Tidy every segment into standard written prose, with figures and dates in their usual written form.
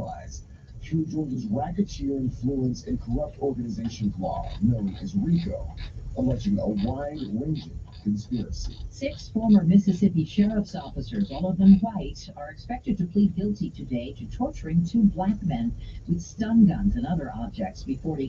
allies through Georgia's racketeer influence and corrupt organization law, known as RICO, alleging a wide-ranging conspiracy. 6 former Mississippi sheriff's officers, all of them white, are expected to plead guilty today to torturing 2 black men with stun guns and other objects before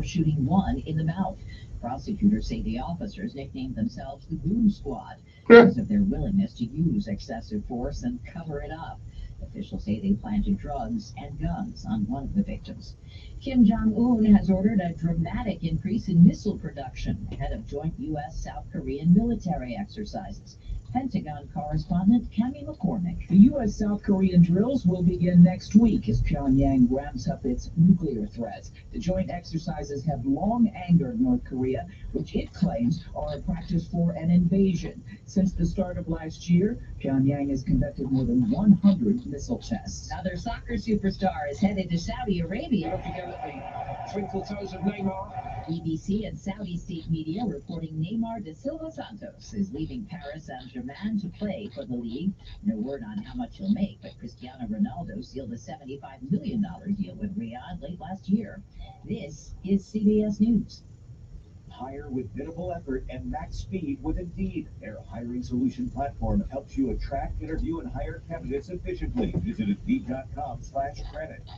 shooting one in the mouth. Prosecutors say the officers nicknamed themselves the Goon Squad because of their willingness to use excessive force and cover it up. Officials say they planted drugs and guns on one of the victims. Kim Jong-un has ordered a dramatic increase in missile production ahead of joint U.S.-South Korean military exercises. Pentagon correspondent Cammie McCormick. The U.S.-South Korean drills will begin next week as Pyongyang ramps up its nuclear threats. The joint exercises have long angered North Korea, which it claims are a practice for an invasion. Since the start of last year, Pyongyang has conducted more than 100 missile tests. Another soccer superstar is headed to Saudi Arabia. Looking at the twinkle toes of Neymar. BBC and Saudi state media reporting Neymar da Silva Santos is leaving Paris Saint-Germain to play for the league. No word on how much he'll make, but Cristiano Ronaldo sealed a $75 million deal with Riyadh late last year. This is CBS News. Hire with minimal effort and max speed with Indeed. Their hiring solution platform helps you attract, interview, and hire candidates efficiently. Visit Indeed.com/credit.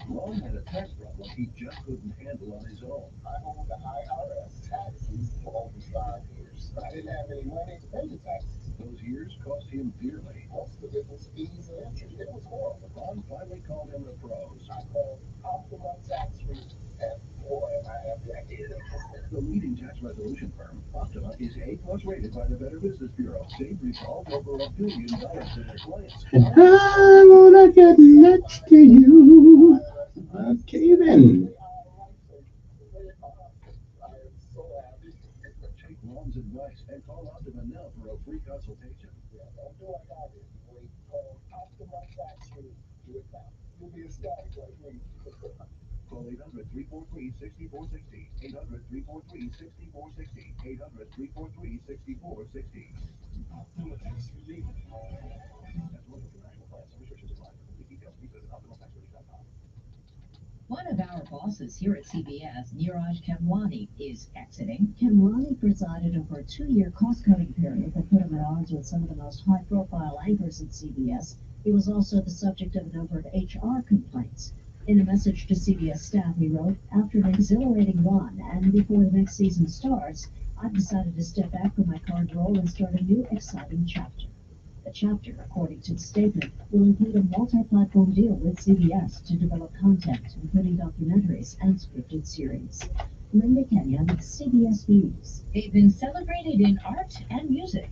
Ron had a tax problem he just couldn't handle on his own. I owed the IRS taxes for over 5 years. I didn't have any money to pay the taxes. Those years cost him dearly. Plus the difference fees and interest. It was horrible. Ron finally called in the pros. I called Optimum Tax Relief, and boy, am I happy I did. The leading tax resolution firm, Optima, is A+ rated by the Better Business Bureau. They've resolved over $1 billion to their clients. And I wanna get next to you. Okay then. Take Ron's advice and call Optima now for a free consultation. Yeah, don't do like I did. Wait, call Optima Tax Relief. Do it now. You'll be ecstatic like me. Call 800-343-6460. 800-343-6460. 800-343-6460. Optima Tax Relief. That's one of the national plans. Some restrictions apply. For complete details, please visit OptimaTaxRelief.com. One of our bosses here at CBS, Neeraj Kemlani, is exiting. Kemlani presided over a 2-year cost-cutting period that put him at odds with some of the most high-profile anchors at CBS. He was also the subject of a number of HR complaints. In a message to CBS staff, he wrote, "After an exhilarating run and before the next season starts, I've decided to step back from my current role and start a new, exciting chapter." The chapter, according to the statement, will include a multi-platform deal with CBS to develop content, including documentaries and scripted series. Linda Kenyon, CBS News. They've been celebrated in art and music.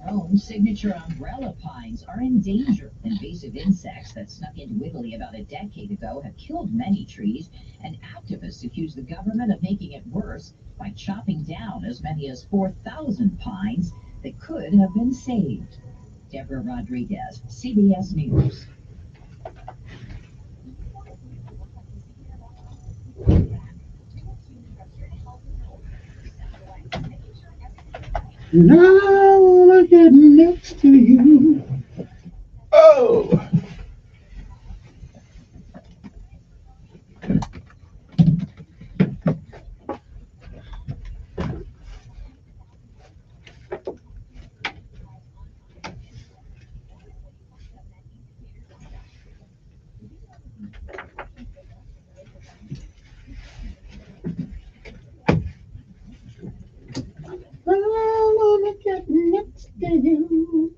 Rome's signature umbrella pines are in danger. Invasive insects that snuck into Italy about a decade ago have killed many trees, and activists accuse the government of making it worse by chopping down as many as 4,000 pines that could have been saved. Deborah Rodriguez, CBS News. And I wanna get next to you. Oh! I wanna get next to you.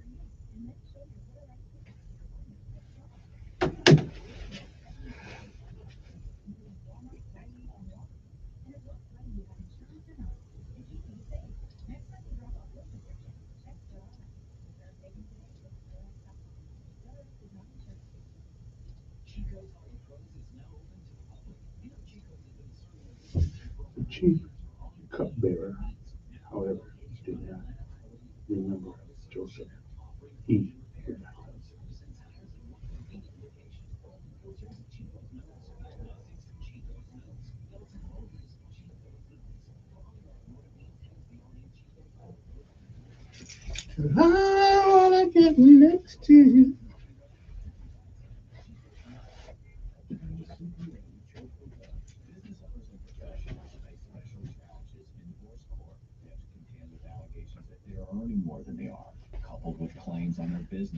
The chief cupbearer, however, did not remember Joseph. He forgot. I wanna get next to you.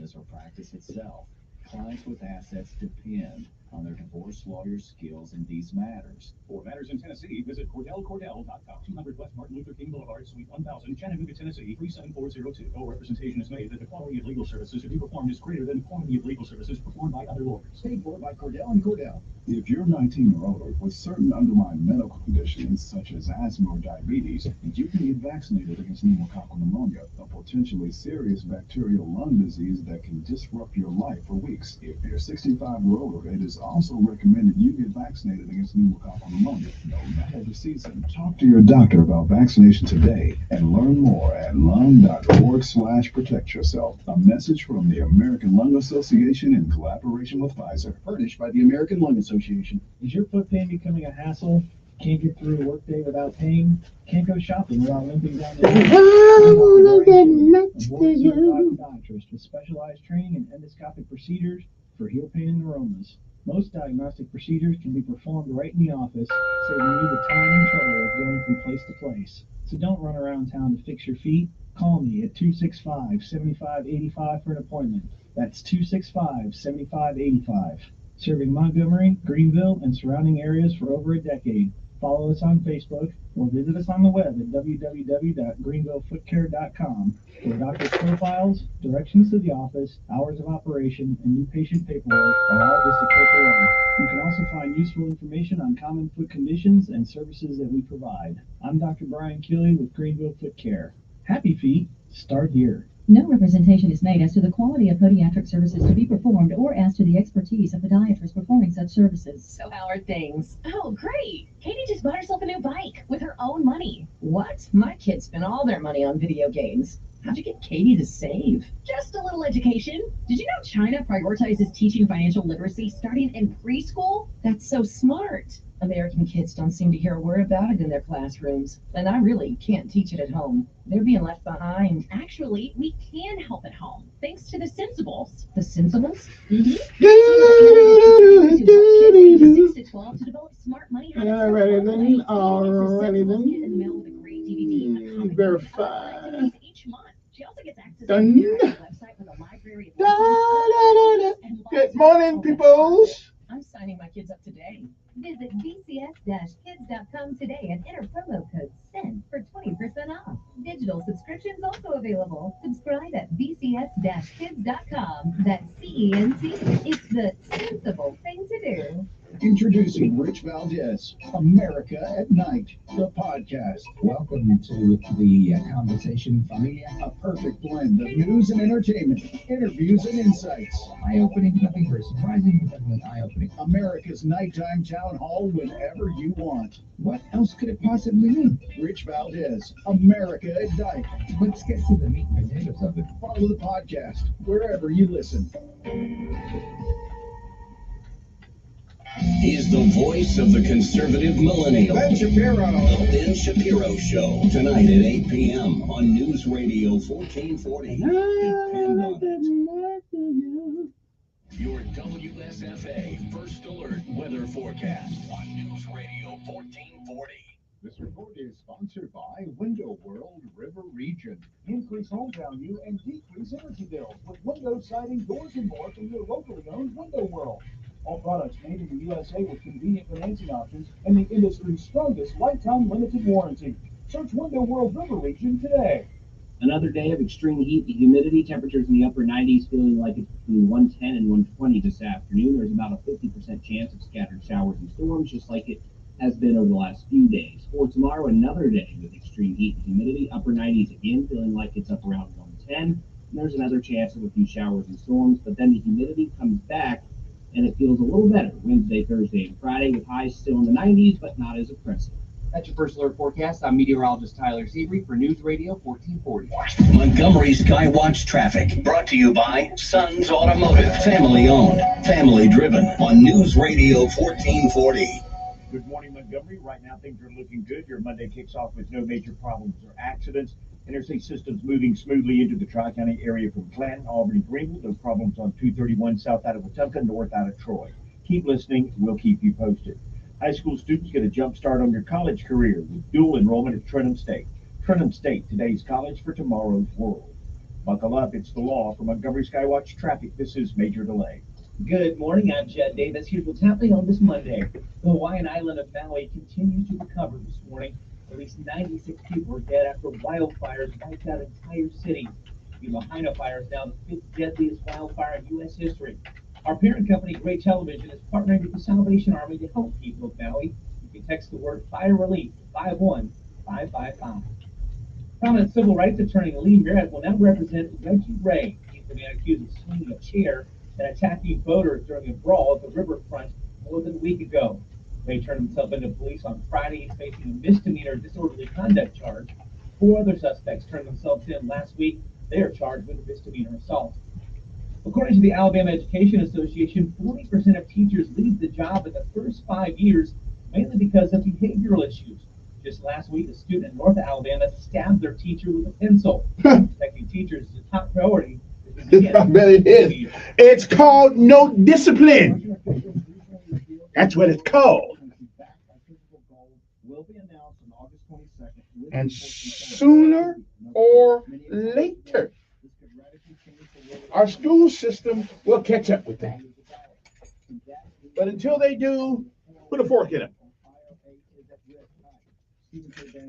business or practice itself. Clients with assets depend on their divorce lawyer's skills in these matters. For matters in Tennessee, visit CordellCordell.com. 200 West Martin Luther King Boulevard, Suite 1000, Chattanooga, Tennessee 37402. No representation is made that the quality of legal services to be performed is greater than the quantity of legal services performed by other lawyers. Paid for by Cordell and Cordell. If you're 19 or older with certain underlying medical conditions such as asthma or diabetes, you can get vaccinated against pneumococcal pneumonia, a potentially serious bacterial lung disease that can disrupt your life for weeks. If you're 65 or older, it is also recommended you get vaccinated against pneumococcal pneumonia, no matter the season. Talk to your doctor about vaccination today and learn more at lung.org/protect yourself. A message from the American Lung Association in collaboration with Pfizer. Furnished by the American Lung Association. Is your foot pain becoming a hassle? Can't get through a workday without pain? Can't go shopping without limping down the Oh, get next to you. Podiatrist with specialized training in endoscopic procedures for heel pain and neuromas. Most diagnostic procedures can be performed right in the office, saving you the time and trouble of going from place to place. So don't run around town to fix your feet. Call me at 265-7585 for an appointment. That's 265-7585. Serving Montgomery, Greenville, and surrounding areas for over a decade. Follow us on Facebook or visit us on the web at www.greenvillefootcare.com, where doctor profiles, directions to the office, hours of operation, and new patient paperwork are all just a click away. You can also find useful information on common foot conditions and services that we provide. I'm Dr. Brian Keeley with Greenville Foot Care. Happy feet, start here. No representation is made as to the quality of podiatric services to be performed or as to the expertise of podiatrists performing such services. So how are things? Oh, great. Katie just bought herself a new bike with her own money. What? My kids spend all their money on video games. How'd you get Katie to save? Just a little education. Did you know China prioritizes teaching financial literacy starting in preschool? That's so smart. American kids don't seem to hear a word about it in their classrooms, and I really can't teach it at home. They're being left behind. Actually, we can help at home, thanks to the Sensibles. The Sensibles? Mm-hmm. 6 to 12 to develop smart money habits. Alrighty then. Verify. Each month. She also gets access Done. to the website with a library of Good morning, peoples. I'm signing my kids up today. Visit bcs-kids.com today and enter promo code SEND for 20% off. Digital subscriptions also available. Subscribe at bcs-kids.com. That's CENT. It's the sensible thing to do. Introducing Rich Valdez, America at Night, the podcast. Welcome to the Conversation Familia. A perfect blend of news and entertainment, interviews and insights. Eye-opening, nothing very surprising, definitely eye-opening. America's nighttime town hall whenever you want. What else could it possibly mean? Rich Valdez, America at Night. Let's get to the meat and potatoes of it. Follow the podcast wherever you listen. He's the voice of the conservative millennial. Ben Shapiro. The Ben Shapiro Show, tonight at 8 p.m. on News Radio 1440. Your WSFA First Alert Weather Forecast on News Radio 1440. This report is sponsored by Window World River Region. Increase home value and decrease energy bills with windows, siding, doors, and more from your locally owned Window World. All products made in the USA with convenient financing options and the industry's strongest lifetime limited warranty. Search Window World River Region today. Another day of extreme heat and humidity. Temperatures in the upper 90s, feeling like it's between 110 and 120 this afternoon. There's about a 50% chance of scattered showers and storms, just like it has been over the last few days. For tomorrow, another day with extreme heat and humidity. Upper 90s again, feeling like it's up around 110. And there's another chance of a few showers and storms, but then the humidity comes back and it feels a little better Wednesday, Thursday, and Friday, with highs still in the 90s, but not as oppressive. That's your First Alert forecast. I'm meteorologist Tyler Seabury for News Radio 1440. Montgomery Skywatch traffic, brought to you by Sons Automotive, family owned, family driven, on News Radio 1440. Good morning, Montgomery. Right now, things are looking good. Your Monday kicks off with no major problems or accidents. Interstate systems moving smoothly into the Tri-County area from Clanton, Albany, Greenville. Those problems on 231 south out of Wetumpka, north out of Troy. Keep listening. We'll keep you posted. High school students get a jump start on your college career with dual enrollment at Trenton State. Trenton State, today's college for tomorrow's world. Buckle up, it's the law. From Montgomery Skywatch Traffic, this is Major Delay. Good morning, I'm Jed Davis. Here's what's happening on this Monday. The Hawaiian island of Maui continues to recover this morning. At least 96 people were dead after wildfires wiped out entire cities. The Lahaina fire is now the fifth deadliest wildfire in U.S. history. Our parent company, Gray Television, is partnering with the Salvation Army to help people of Maui. You can text the word fire relief to 51555. Prominent civil rights attorney Lee Merritt will now represent Reggie Ray. He's the man accused of swinging a chair and attacking voters during a brawl at the riverfront more than a week ago. Ray turned himself into police on Friday. He's facing a misdemeanor disorderly conduct charge. 4 other suspects turned themselves in last week. They are charged with misdemeanor assault. According to the Alabama Education Association, 40% of teachers leave the job in the first 5 years, mainly because of behavioral issues. Just last week, a student in North Alabama stabbed their teacher with a pencil. Protecting teachers is a top priority. I bet it is. It's called no discipline. That's what it's called. And sooner or later, our school system will catch up with that. But until they do, put a fork in them.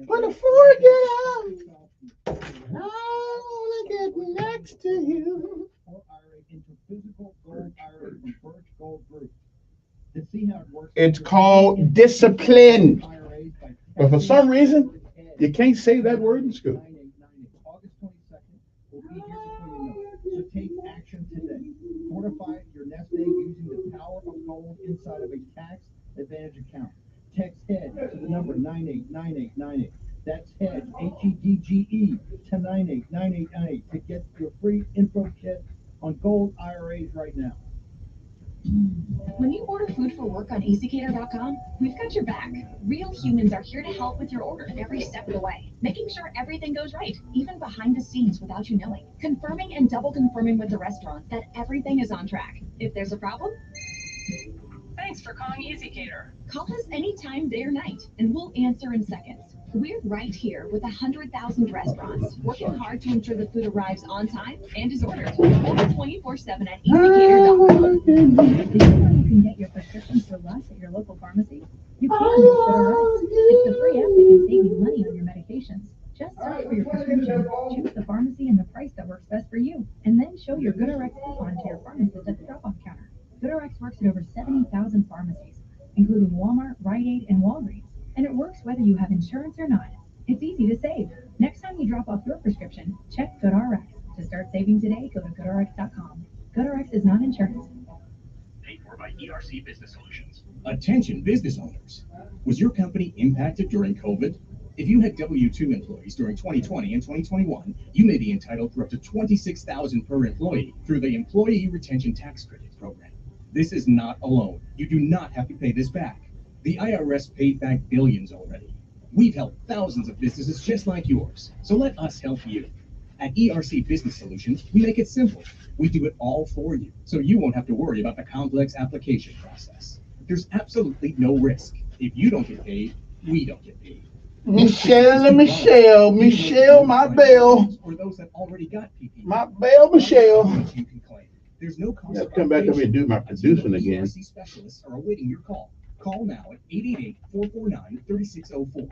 Put a fork in them. I want to get next to you. It's called discipline. But for some reason, you can't say that word in school. So take action today. Fortify your nest egg using the power of gold inside of a tax advantage account. Text HEAD to the number 989898. That's HEAD, HEDGE, to 989898 to get your free info kit on gold IRAs right now. When you order food for work on EasyCater.com, we've got your back. Real humans are here to help with your order every step of the way, making sure everything goes right, even behind the scenes without you knowing. Confirming and double confirming with the restaurant that everything is on track. If there's a problem, thanks for calling EasyCater. Call us anytime, day or night, and we'll answer in seconds. We're right here with 100,000 restaurants, working hard to ensure the food arrives on time and is ordered. Order 24/7 at EasyCater.com. Did you know you can get your prescriptions for less at your local pharmacy? You can with GoodRx. It's the free app that can save you money on your medications. Just search for your prescription, choose the pharmacy and the price that works best for you, and then show your GoodRx coupon to your pharmacist at the drop-off counter. GoodRx works at over 70,000 pharmacies, including Walmart, Rite Aid, and Walgreens. And it works whether you have insurance or not. It's easy to save. Next time you drop off your prescription, check GoodRx. To start saving today, go to GoodRx.com. GoodRx is not insurance. Paid for by ERC Business Solutions. Attention business owners. Was your company impacted during COVID? If you had W-2 employees during 2020 and 2021, you may be entitled for up to $26,000 per employee through the Employee Retention Tax Credit Program. This is not a loan. You do not have to pay this back. The IRS paid back billions already. We've helped thousands of businesses just like yours, so let us help you. At ERC Business Solutions, we make it simple. We do it all for you, so you won't have to worry about the complex application process. There's absolutely no risk. If you don't get paid, we don't get paid. Michelle, my bell. Or those that already got PPP. My bell, Michelle. You can claim. There's no cost. I'll come back up and do my producing again. ERC specialists are awaiting your call. Call now at 888-449-3604.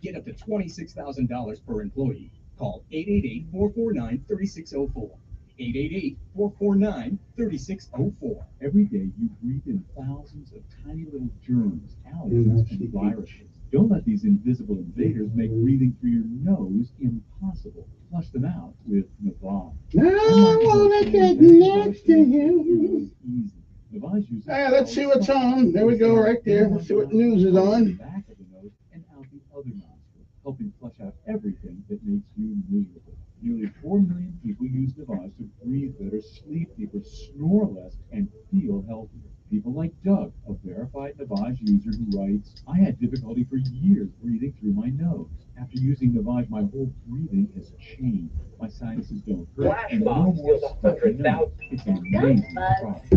Get up to $26,000 per employee. Call 888-449-3604. 888-449-3604. Every day you breathe in thousands of tiny little germs, allergens, and viruses. Don't let these invisible invaders make breathing through your nose impossible. Flush them out with Navage. I wanna get next to you. Easy. Navage uses. Hey, let's see what's on. There we go, right there. Let's see what news is on. Back of the nose and out the other nostril, helping flush out everything that makes you miserable. Nearly 4 million people use Navage to breathe better, sleep deeper, snore less, and feel healthier. People like Doug, a verified Navage user who writes, I had difficulty for years breathing through my nose. After using Navage, my whole breathing has changed. My sinuses don't hurt, and no more stuffy nose. It's an amazing product.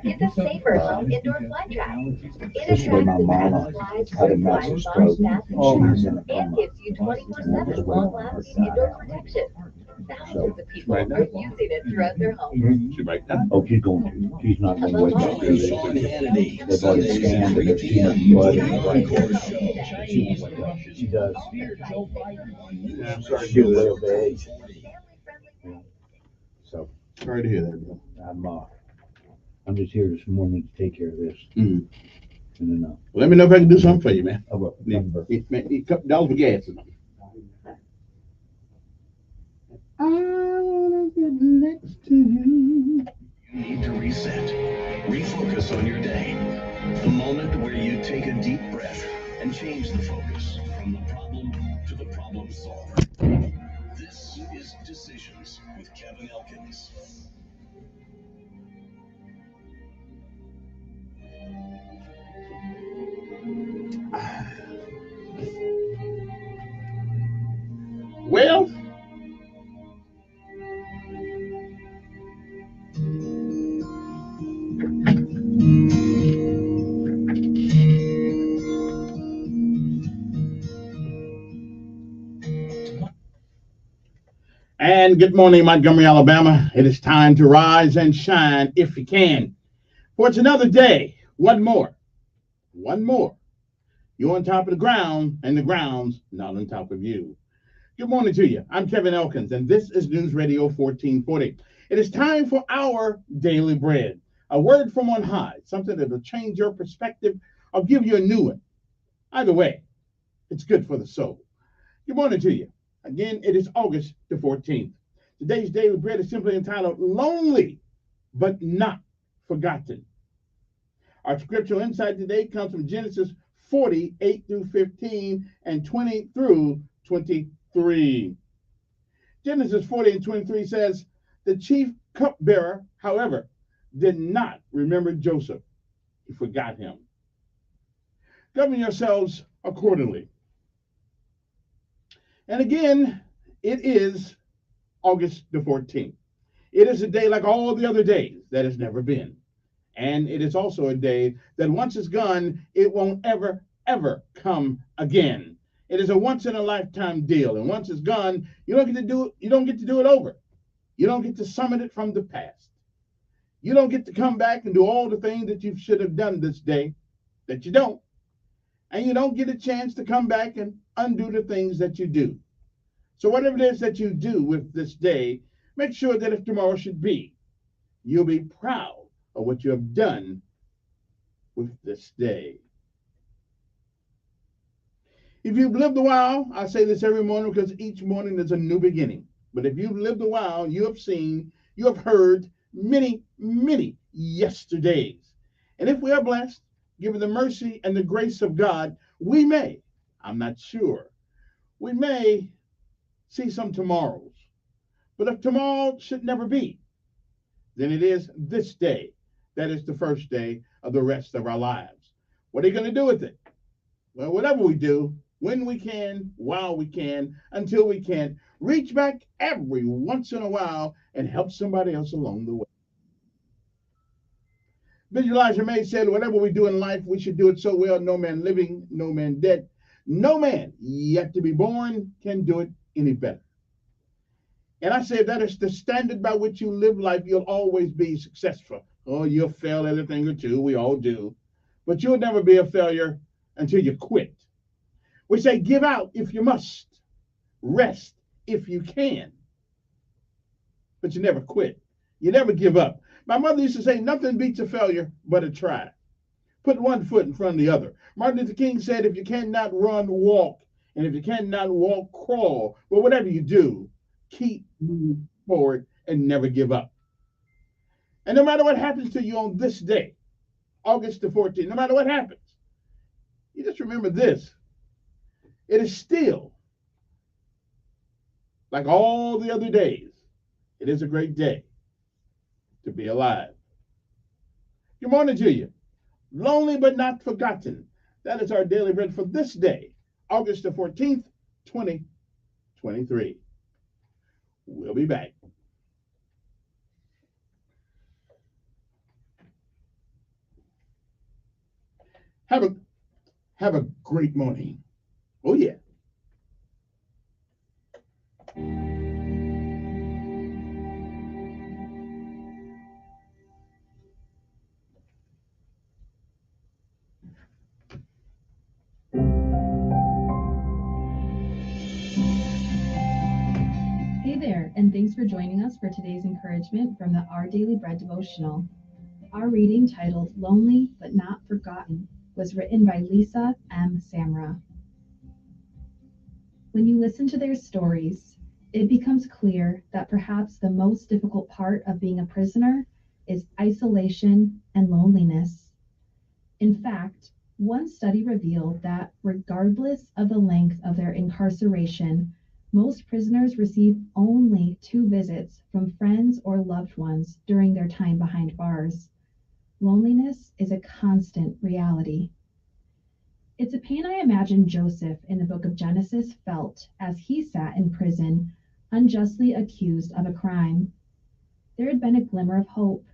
It's a safer home indoor fly trap. It attracts my the mama best flies, had a fruit massive flies, stroke. bugs, bats, Oh, and my shoots, God. and gives you 24/7 long-lasting indoor protection. Thousands of people are using it throughout their homes. She might not. Oh, she's going to. She's not going to wake up. Sean Hannity, They've already Sundays scanned at and 3 there's too much p.m. blood The in the brain. Encore Show. She won't wake up. She does. Yeah, I'm sorry to She'll hear live that. the age. So Sorry to hear that, Bill. I'm just here this morning to take care of this. Mhm. And then Let me know if I can do something for you, man. I'll Need a couple dollars for gas or something. I wanna get next to you. You need to reset, refocus on your day. The moment where you take a deep breath and change the focus from the problem to the problem solver. This is Decisions with Kevin Elkins. Well, and good morning, Montgomery, Alabama. It is time to rise and shine if you can. For it's another day, one more. You're on top of the ground, and the ground's not on top of you. Good morning to you. I'm Kevin Elkins, and this is News Radio 1440. It is time for our daily bread, a word from on high, something that will change your perspective or give you a new one. Either way, it's good for the soul. Good morning to you. Again, it is August the 14th. Today's daily bread is simply entitled Lonely But Not Forgotten. Our scriptural insight today comes from Genesis 40:8 through 15 and 20 through 23. Genesis 40:23 says, the chief cupbearer, however, did not remember Joseph. He forgot him. Govern yourselves accordingly. And again, it is August the 14th. It is a day like all the other days that has never been. And it is also a day that once it's gone, it won't ever, ever come again. It is a once in a lifetime deal. And once it's gone, you don't get to do it over. You don't get to summon it from the past. You don't get to come back and do all the things that you should have done this day that you don't. And you don't get a chance to come back and undo the things that you do. So whatever it is that you do with this day, make sure that if tomorrow should be, you'll be proud of what you have done with this day. If you've lived a while, I say this every morning because each morning is a new beginning. But if you've lived a while, you have seen, you have heard many, many yesterdays. And if we are blessed, given the mercy and the grace of God, we may, I'm not sure, we may see some tomorrows. But if tomorrow should never be, then it is this day that is the first day of the rest of our lives. What are you going to do with it? Well, whatever we do, when we can, while we can, until we can, reach back every once in a while and help somebody else along the way. Visualizer May said, whatever we do in life, we should do it so well, no man living, no man dead, no man yet to be born can do it any better. And I say that is the standard by which you live life, you'll always be successful. Oh, you'll fail at a thing or two, we all do. But you'll never be a failure until you quit. We say give out if you must, rest if you can. But you never quit. You never give up. My mother used to say nothing beats a failure but a try. Put one foot in front of the other. Martin Luther King said if you cannot run, walk. And if you cannot walk, crawl. But whatever you do, keep moving forward and never give up. And no matter what happens to you on this day, August the 14th, no matter what happens, you just remember this. It is still, like all the other days, it is a great day to be alive. Good morning to you. Lonely but not forgotten. That is our daily bread for this day, August the 14th, 2023. We'll be back. Have a great morning. Oh, yeah. and thanks for joining us for today's encouragement from the Our Daily Bread devotional. Our reading, titled Lonely But Not Forgotten, was written by Lisa M. Samra. When you listen to their stories, it becomes clear that perhaps the most difficult part of being a prisoner is isolation and loneliness. In fact, one study revealed that regardless of the length of their incarceration, most prisoners receive only 2 visits from friends or loved ones during their time behind bars. Loneliness is a constant reality. It's a pain I imagine Joseph in the book of Genesis felt as he sat in prison, unjustly accused of a crime. There had been a glimmer of hope.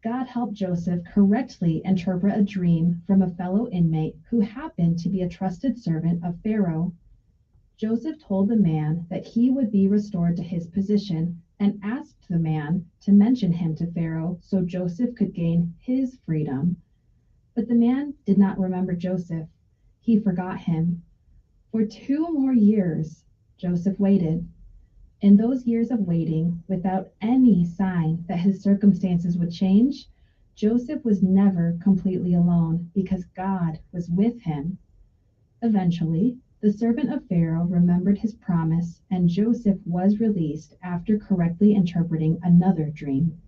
God helped Joseph correctly interpret a dream from a fellow inmate who happened to be a trusted servant of Pharaoh. Joseph told the man that he would be restored to his position and asked the man to mention him to Pharaoh so Joseph could gain his freedom. But the man did not remember Joseph. He forgot him. For 2 more years, Joseph waited. In those years of waiting, without any sign that his circumstances would change, Joseph was never completely alone because God was with him. Eventually, the servant of Pharaoh remembered his promise, and Joseph was released after correctly interpreting another dream.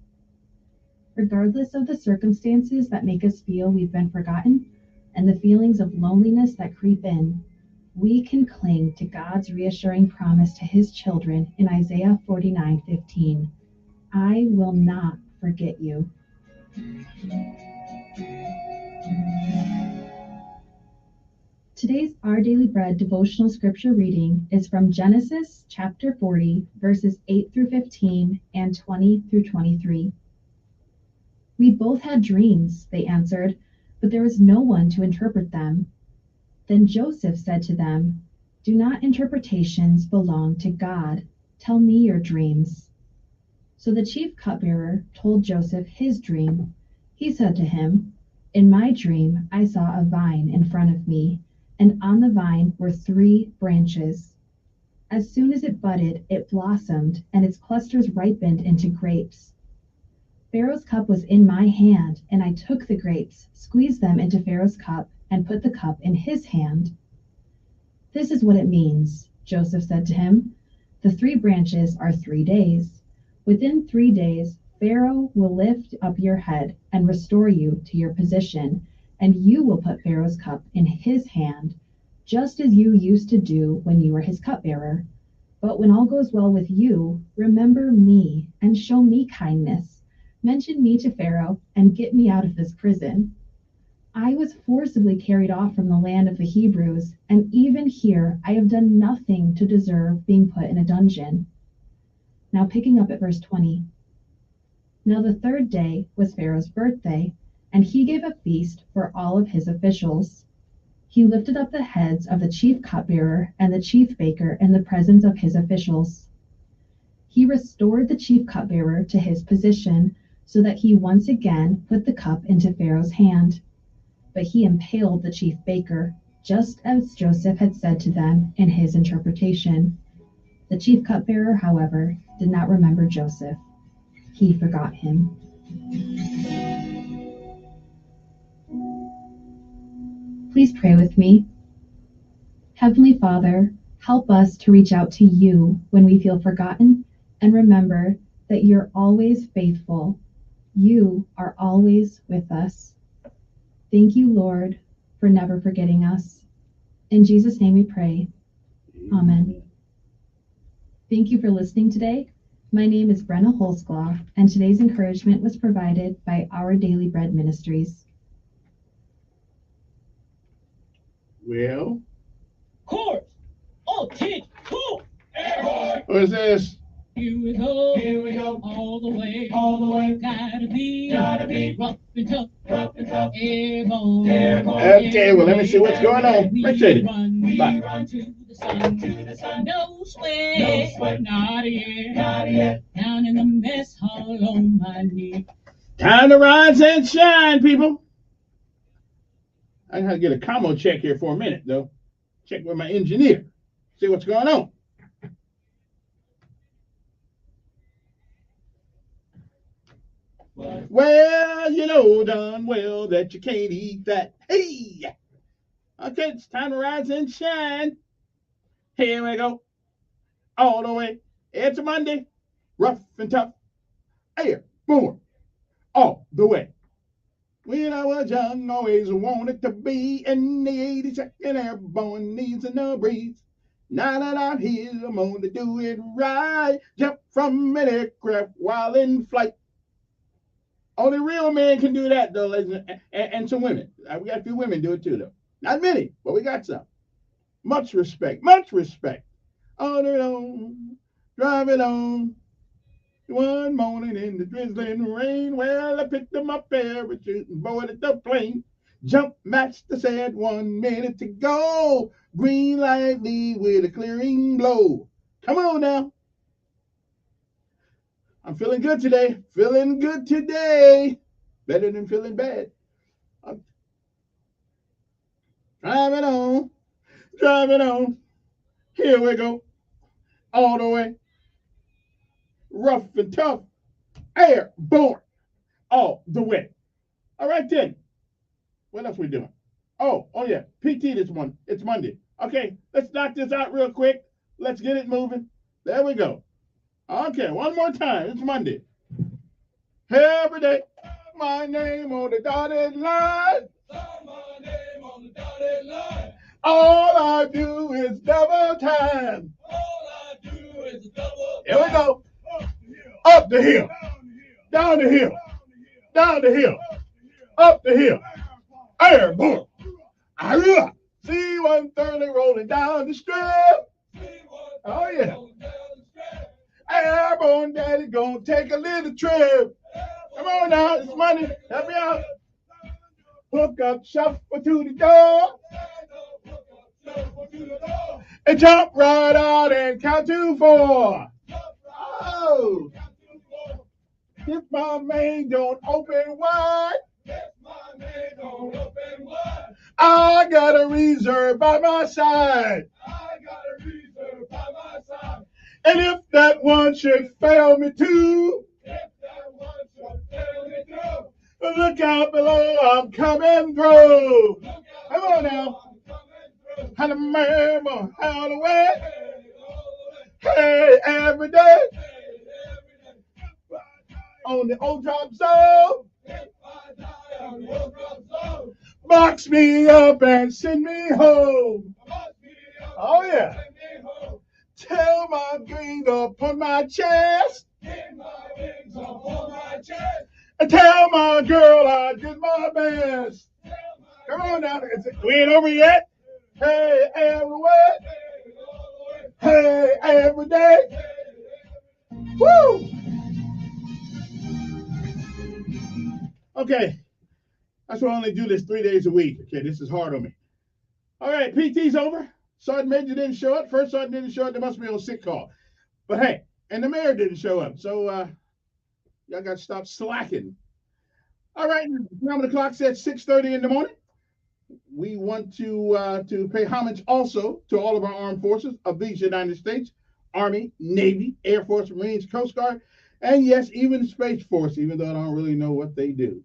Regardless of the circumstances that make us feel we've been forgotten and the feelings of loneliness that creep in, we can cling to God's reassuring promise to his children in Isaiah 49:15. I will not forget you. Today's Our Daily Bread devotional scripture reading is from Genesis chapter 40, verses 8 through 15 and 20 through 23. We both had dreams, they answered, but there was no one to interpret them. Then Joseph said to them, Do not interpretations belong to God? Tell me your dreams. So the chief cupbearer told Joseph his dream. He said to him, In my dream I saw a vine in front of me, and on the vine were 3 branches. As soon as it budded, it blossomed, and its clusters ripened into grapes. Pharaoh's cup was in my hand, and I took the grapes, squeezed them into Pharaoh's cup, and put the cup in his hand. This is what it means, Joseph said to him. The 3 branches are 3 days. Within 3 days, Pharaoh will lift up your head and restore you to your position, and you will put Pharaoh's cup in his hand, just as you used to do when you were his cupbearer. But when all goes well with you, remember me and show me kindness. Mention me to Pharaoh and get me out of this prison. I was forcibly carried off from the land of the Hebrews, and even here I have done nothing to deserve being put in a dungeon. Now picking up at verse 20. Now the 3rd day was Pharaoh's birthday, and he gave a feast for all of his officials. He lifted up the heads of the chief cupbearer and the chief baker in the presence of his officials. He restored the chief cupbearer to his position so that he once again put the cup into Pharaoh's hand. But he impaled the chief baker, just as Joseph had said to them in his interpretation. The chief cupbearer, however, did not remember Joseph. He forgot him. Please pray with me. Heavenly Father, help us to reach out to you when we feel forgotten, and remember that you're always faithful. You are always with us. Thank you, Lord, for never forgetting us. In Jesus' name we pray. Amen. Thank you for listening today. My name is Brenna Holsclaw, and today's encouragement was provided by Our Daily Bread Ministries. Well, Course. Oh, kid, cool. what's this? Here we go, all the way, gotta be rough and tough, airborne. Okay, well, let me see what's going on. Appreciate it. Bye. Run to the sun, no sweat, not yet, down in the mess hall on my knee. Time to rise and shine, people. I gotta get a commo check here for a minute, though. Check with my engineer. See what's going on. Well, you know darn well that you can't eat that. Hey! Okay, it's time to rise and shine. Here we go. All the way. It's a Monday. Rough and tough. Air, boom. All the way. When I was young, always wanted to be in the 82nd Airborne, needs no breeze. Now that I'm here, I'm gonna do it right. Jump from an aircraft while in flight. Only real men can do that, though, ladies and some women. We got a few women do it too, though. Not many, but we got some. Much respect, much respect. On and on, drive it on. One morning in the drizzling rain, well, I picked up my parachute and boarded the plane. Jump master said 1 minute to go. Green light lead with a clearing blow. Come on now. I'm feeling good today. Feeling good today. Better than feeling bad. I'm driving on. Driving on. Here we go. All the way. Rough and tough. Airborne. All the way. All right then. What else we doing? Oh yeah. PT this one. It's Monday. Okay, let's knock this out real quick. Let's get it moving. There we go. Okay, one more time. It's Monday. Every day, my name on the dotted line. My name on the dotted line. All I do is double time. All I do is double time. Here we go. Up the hill. Down the hill. Down the hill. Up the hill. Airborne. C-130 rolling down the strip. Oh, yeah. Airborne daddy gonna take a little trip. Come on now, it's money. Help me out. Hook up, shuffle to the door. And jump right out and count to 4. Oh. If my main don't open wide. I got a reserve by my side. And if that one should fail me too, look out below, I'm coming through. Come on now. How the man, how the way. Hey, every day. On the old drop zone. Box me up and send me home. Oh, yeah. Tell my wings upon my chest. And tell my girl I did my best. Come on now. We ain't over yet. Hey, everywhere. Hey, every day. Woo! Okay. That's why I only do this 3 days a week. Okay, this is hard on me. All right, PT's over. Sergeant Major didn't show up. First sergeant didn't show up. They must be on sick call. But hey, and the mayor didn't show up. So y'all got to stop slacking. All right, now the clock said 6:30 in the morning. We want to pay homage also to all of our armed forces of these United States, Army, Navy, Air Force, Marines, Coast Guard, and yes, even the Space Force, even though I don't really know what they do.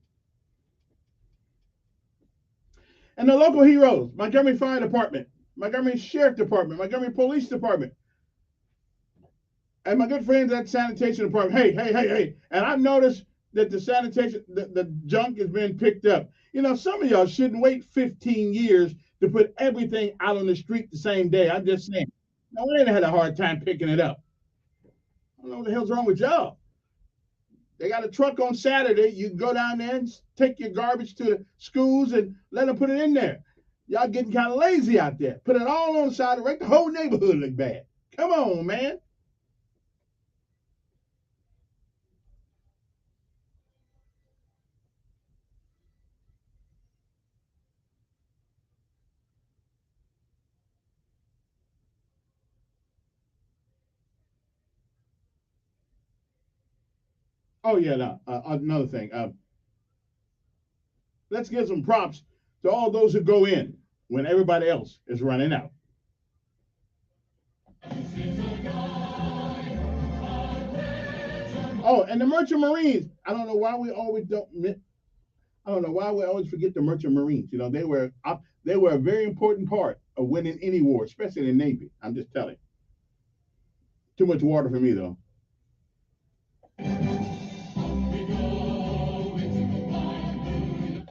And the local heroes, Montgomery Fire Department, Montgomery Sheriff Department, Montgomery Police Department, and my good friends at Sanitation Department. Hey. And I've noticed that the sanitation, the junk is being picked up. You know, some of y'all shouldn't wait 15 years to put everything out on the street the same day. I'm just saying. No one ain't had a hard time picking it up. I don't know what the hell's wrong with y'all. They got a truck on Saturday. You can go down there and take your garbage to the schools and let them put it in there. Y'all getting kind of lazy out there. Put it all on the side and make the whole neighborhood look bad. Come on, man. Oh, yeah, no, another thing. Let's give some props to all those who go in when everybody else is running out. Oh, and the Merchant Marines. I don't know why we always forget the Merchant Marines. You know, they were a very important part of winning any war, especially in the Navy. I'm just telling you. Too much water for me, though.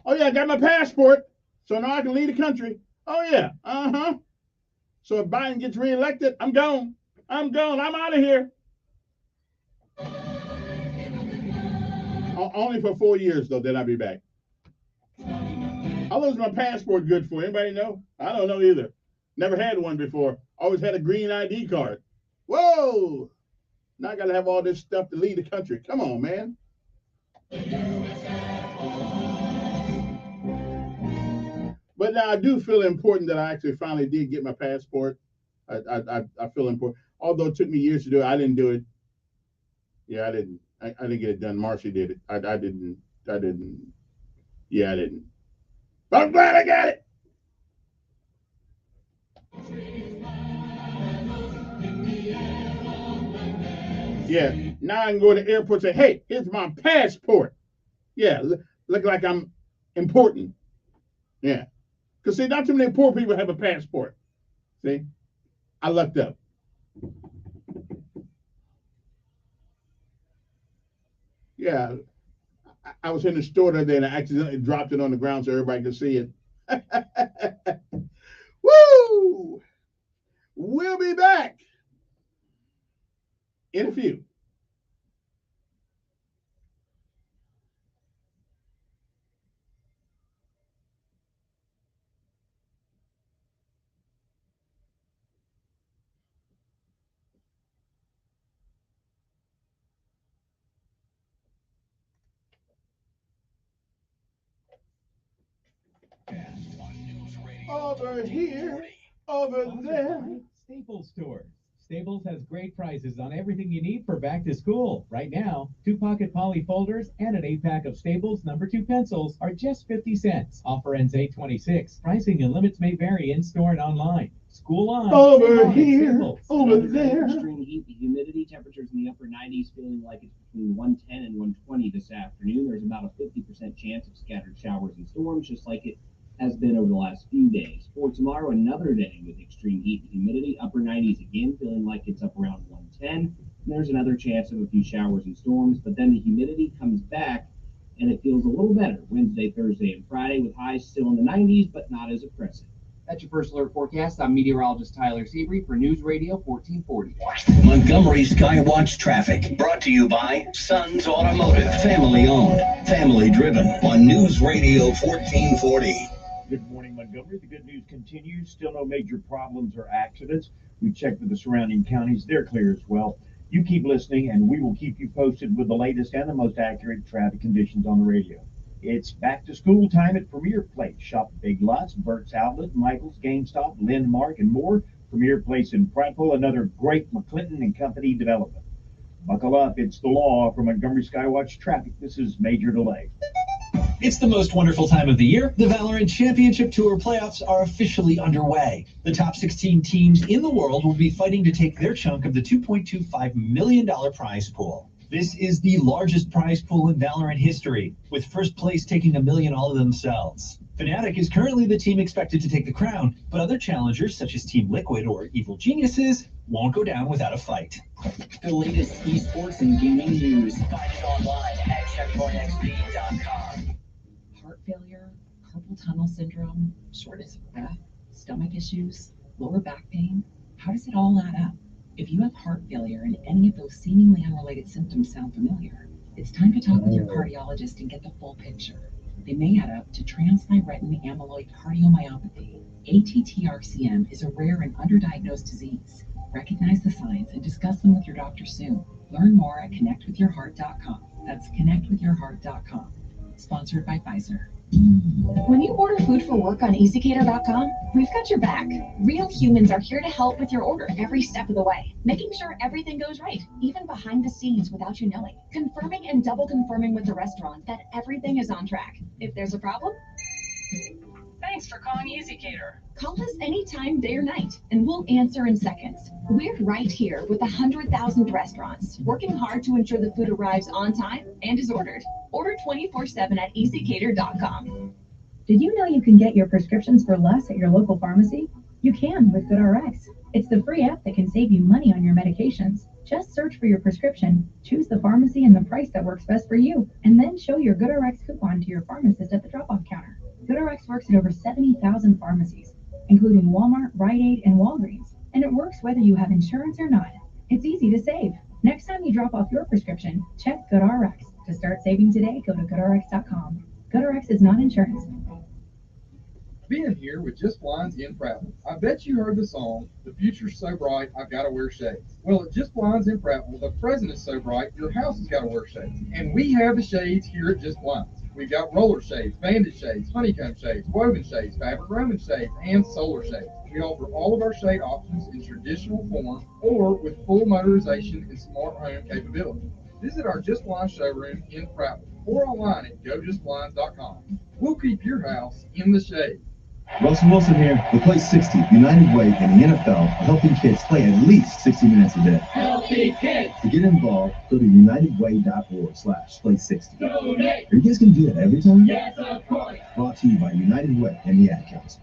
Oh, yeah, I got my passport, so now I can leave the country. Oh, yeah, So if Biden gets reelected, I'm gone. I'm out of here. Only for 4 years, though, then I'll be back. How long is my passport good for? Anybody know? I don't know either. Never had one before. Always had a green ID card. Whoa! Now I got to have all this stuff to leave the country. Come on, man. But now I do feel important that I actually finally did get my passport. I feel important. Although it took me years to do it, I didn't do it. Yeah, I didn't. I didn't get it done. Marcy did it. I didn't. Yeah, I didn't. But I'm glad I got it. Yeah, now I can go to the airport and say, hey, here's my passport. Yeah, look like I'm important. Yeah. Because, see, not too many poor people have a passport. See? I lucked up. Yeah. I was in the store the other day and I accidentally dropped it on the ground so everybody could see it. Woo! We'll be back in a few. Over here, over there. Staples stores. Staples has great prices on everything you need for back to school. Right now, 2-pocket poly folders and an 8-pack of Staples No. 2 pencils are just 50 cents. Offer ends 8/26. Pricing and limits may vary in store and online. School on. Over here, over there. Extreme heat, the humidity, temperatures in the upper 90s, feeling like it's between 110 and 120 this afternoon. There's about a 50% chance of scattered showers and storms, just like it has been over the last few days. For tomorrow, another day with extreme heat and humidity, upper 90s again, feeling like it's up around 110. And there's another chance of a few showers and storms, but then the humidity comes back and it feels a little better Wednesday, Thursday, and Friday, with highs still in the 90s, but not as oppressive. That's your first alert forecast. I'm meteorologist Tyler Seabury for News Radio 1440. Montgomery Skywatch traffic brought to you by Sons Automotive, family owned, family driven, on News Radio 1440. Good morning, Montgomery. The good news continues. Still no major problems or accidents. We checked with the surrounding counties. They're clear as well. You keep listening, and we will keep you posted with the latest and the most accurate traffic conditions on the radio. It's back to school time at Premier Place. Shop Big Lots, Burt's Outlet, Michael's, GameStop, Landmark, and more. Premier Place in Prattville, another great McClinton and Company development. Buckle up. It's the law for Montgomery Skywatch traffic. This is Major Delay. It's the most wonderful time of the year. The Valorant Championship Tour playoffs are officially underway. The top 16 teams in the world will be fighting to take their chunk of the $2.25 million prize pool. This is the largest prize pool in Valorant history, with first place taking $1 million all of themselves. Fnatic is currently the team expected to take the crown, but other challengers such as Team Liquid or Evil Geniuses won't go down without a fight. The latest esports and gaming news. Find it online at checkpointxp.com. Heart failure, carpal tunnel syndrome, shortness of breath, stomach issues, lower back pain. How does it all add up? If you have heart failure and any of those seemingly unrelated symptoms sound familiar, it's time to talk with your cardiologist and get the full picture. They may add up to transthyretin amyloid cardiomyopathy. ATTR-CM is a rare and underdiagnosed disease. Recognize the signs and discuss them with your doctor soon. Learn more at connectwithyourheart.com. That's connectwithyourheart.com. Sponsored by Pfizer. When you order food for work on EasyCater.com, we've got your back. Real humans are here to help with your order every step of the way, making sure everything goes right, even behind the scenes without you knowing, confirming and double confirming with the restaurant that everything is on track. If there's a problem, thanks Thanks for calling Easy Cater. Call us anytime, day or night, and we'll answer in seconds. We're right here with 100,000 restaurants, working hard to ensure the food arrives on time and is ordered. Order 24/7 at easycater.com. Did you know you can get your prescriptions for less at your local pharmacy? You can with GoodRx. It's the free app that can save you money on your medications. Just search for your prescription, choose the pharmacy and the price that works best for you, and then show your GoodRx coupon to your pharmacist at the drop-off counter. GoodRx works at over 70,000 pharmacies, including Walmart, Rite Aid, and Walgreens, and it works whether you have insurance or not. It's easy to save. Next time you drop off your prescription, check GoodRx. To start saving today, go to GoodRx.com. GoodRx is not insurance. Ben here with Just Blinds in Prattville. I bet you heard the song, "The Future's So Bright, I've Gotta Wear Shades." Well, at Just Blinds in Prattville, the present is so bright, your house has got to wear shades. And we have the shades here at Just Blinds. We've got roller shades, banded shades, honeycomb shades, woven shades, fabric Roman shades, and solar shades. We offer all of our shade options in traditional form or with full motorization and smart home capability. Visit our Just Blinds showroom in Prattville or online at gojustblinds.com. We'll keep your house in the shade. Russell Wilson here. The Play 60 United Way and the NFL are helping kids play at least 60 minutes a day. Healthy kids. To get involved, go to unitedway.org/play60. Donate. Your kids can do that every time? Yes, of course. Brought to you by United Way and the Ad Council.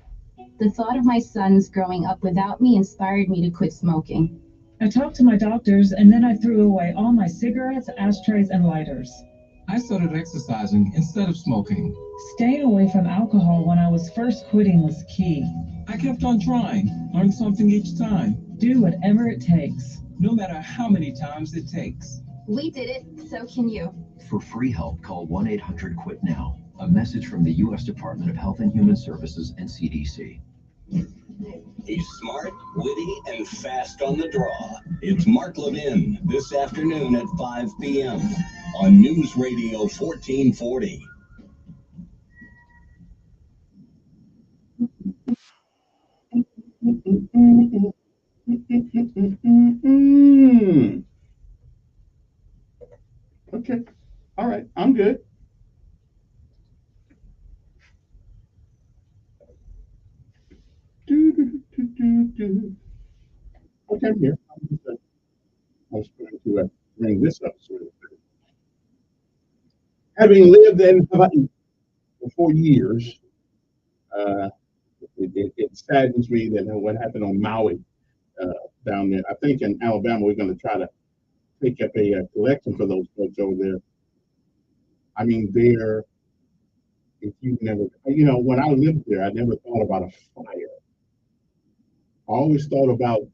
The thought of my sons growing up without me inspired me to quit smoking. I talked to my doctors, and then I threw away all my cigarettes, ashtrays, and lighters. I started exercising instead of smoking. Staying away from alcohol when I was first quitting was key. I kept on trying, learned something each time. Do whatever it takes. No matter how many times it takes. We did it, so can you. For free help, call 1-800-QUIT-NOW. A message from the U.S. Department of Health and Human Services and CDC. He's smart, witty, and fast on the draw. It's Mark Levin this afternoon at 5 p.m. on News Radio 1440. Okay. All right. I'm good. Okay, I'm here. I was going to bring this up. Having lived in Hawaii for 4 years, it saddens me that what happened on Maui down there. I think in Alabama we're going to try to take up a collection for those folks over there. I mean, if you've never, when I lived there, I never thought about a fire. I always thought about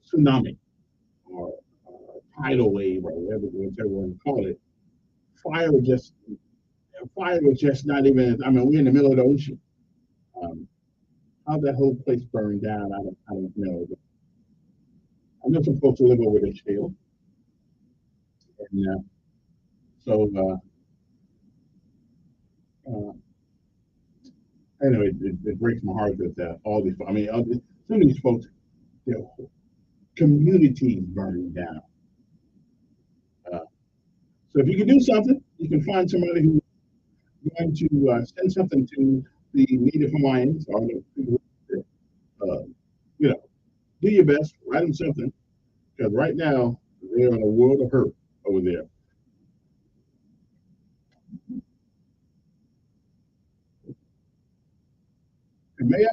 tsunami or tidal wave or whatever you want to call it. Fire was just not even. I mean, we're in the middle of the ocean. How that whole place burned down, I don't know. But I know some folks who live over this hill, and anyway, it breaks my heart that all these. I mean, some of these folks, their communities burned down. So if you can do something, you can find somebody who's going to send something to the Native Hawaiians or the people, do your best, write them something, because right now they're in a world of hurt over there. And may I,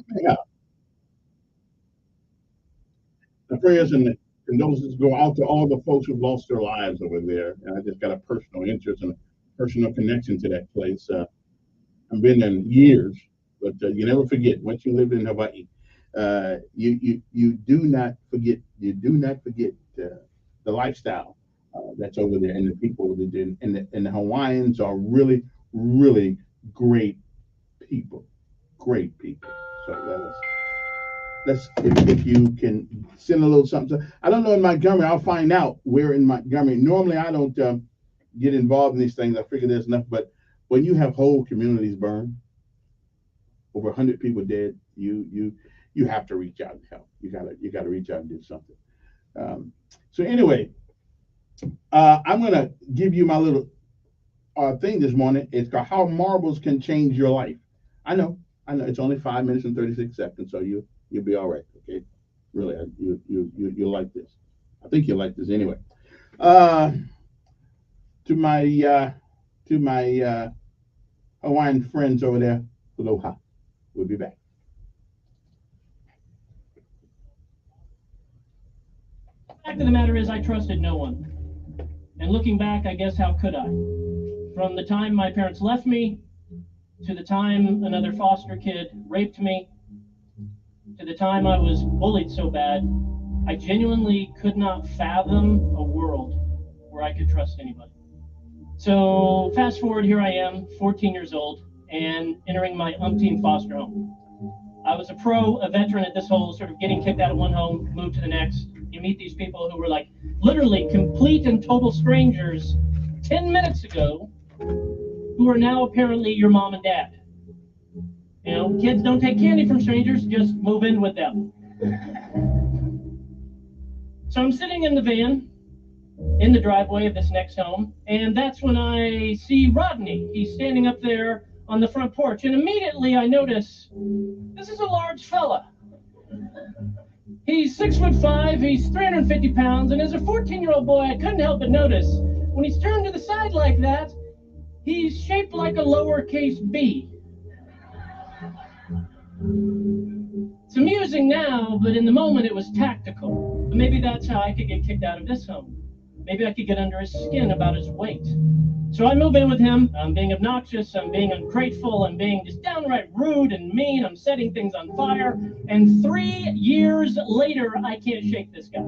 the prayers and the condolences go out to all the folks who've lost their lives over there. And I just got a personal interest and a personal connection to that place. I've been there years, but you never forget. Once you live in Hawaii, you do not forget. You do not forget the lifestyle that's over there and the people that did. And the Hawaiians are really, really great people. Great people. So let's if you can send a little something. I don't know in Montgomery. I'll find out where in Montgomery. Normally I don't get involved in these things. I figure there's enough, but when you have whole communities burned, over 100 people dead, you have to reach out and help. You gotta reach out and do something. So anyway, I'm gonna give you my little thing this morning. It's called How Marbles Can Change Your Life. I know I know it's only 5 minutes and 36 seconds, so you'll be all right. Okay, really, you'll like this. I think you'll like this anyway. To my Hawaiian friends over there, aloha. We'll be back. Fact of the matter is, I trusted no one. And looking back, I guess how could I? From the time my parents left me, to the time another foster kid raped me, to the time I was bullied so bad, I genuinely could not fathom a world where I could trust anybody. So fast forward, here I am, 14 years old, and entering my umpteenth foster home. I was a veteran at this whole sort of getting kicked out of one home, moved to the next. You meet these people who were like literally complete and total strangers 10 minutes ago, who are now apparently your mom and dad. You know, kids don't take candy from strangers, just move in with them. So I'm sitting in the van, in the driveway of this next home, and that's when I see Rodney. He's standing up there on the front porch, and immediately I notice this is a large fella. He's 6'5", he's 350 pounds, and as a 14-year-old boy, I couldn't help but notice when he's turned to the side like that, he's shaped like a lowercase b. It's amusing now, but in the moment it was tactical. But maybe that's how I could get kicked out of this home. Maybe I could get under his skin about his weight. So I move in with him. I'm being obnoxious, I'm being ungrateful, I'm being just downright rude and mean, I'm setting things on fire, and 3 years later, I can't shake this guy.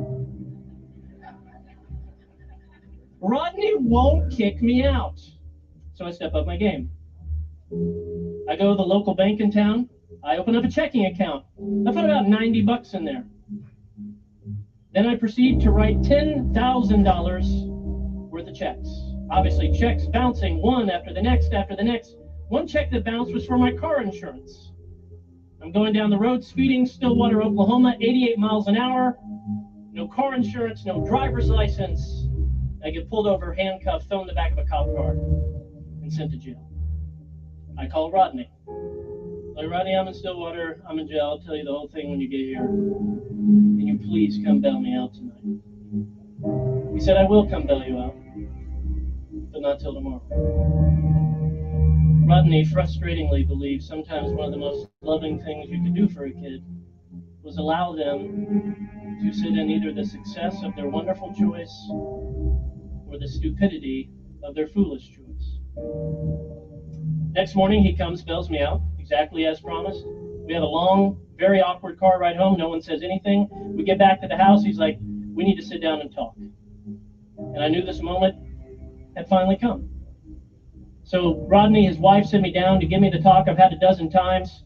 Rodney won't kick me out. So I step up my game. I go to the local bank in town. I open up a checking account. I put about $90 in there. Then I proceed to write $10,000 worth of checks. Obviously, checks bouncing one after the next after the next. One check that bounced was for my car insurance. I'm going down the road, speeding, Stillwater, Oklahoma, 88 miles an hour. No car insurance, no driver's license. I get pulled over, handcuffed, thrown in the back of a cop car, and sent to jail. I call Rodney. Like, Rodney, I'm in Stillwater. I'm in jail. I'll tell you the whole thing when you get here. Can you please come bail me out tonight? He said, I will come bail you out, but not till tomorrow. Rodney frustratingly believes sometimes one of the most loving things you could do for a kid was allow them to sit in either the success of their wonderful choice or the stupidity of their foolish choice. Next morning, he comes, bails me out, exactly as promised. We have a long, very awkward car ride home. No one says anything. We get back to the house. He's like, we need to sit down and talk. And I knew this moment had finally come. So Rodney, his wife, sent me down to give me the talk I've had a dozen times.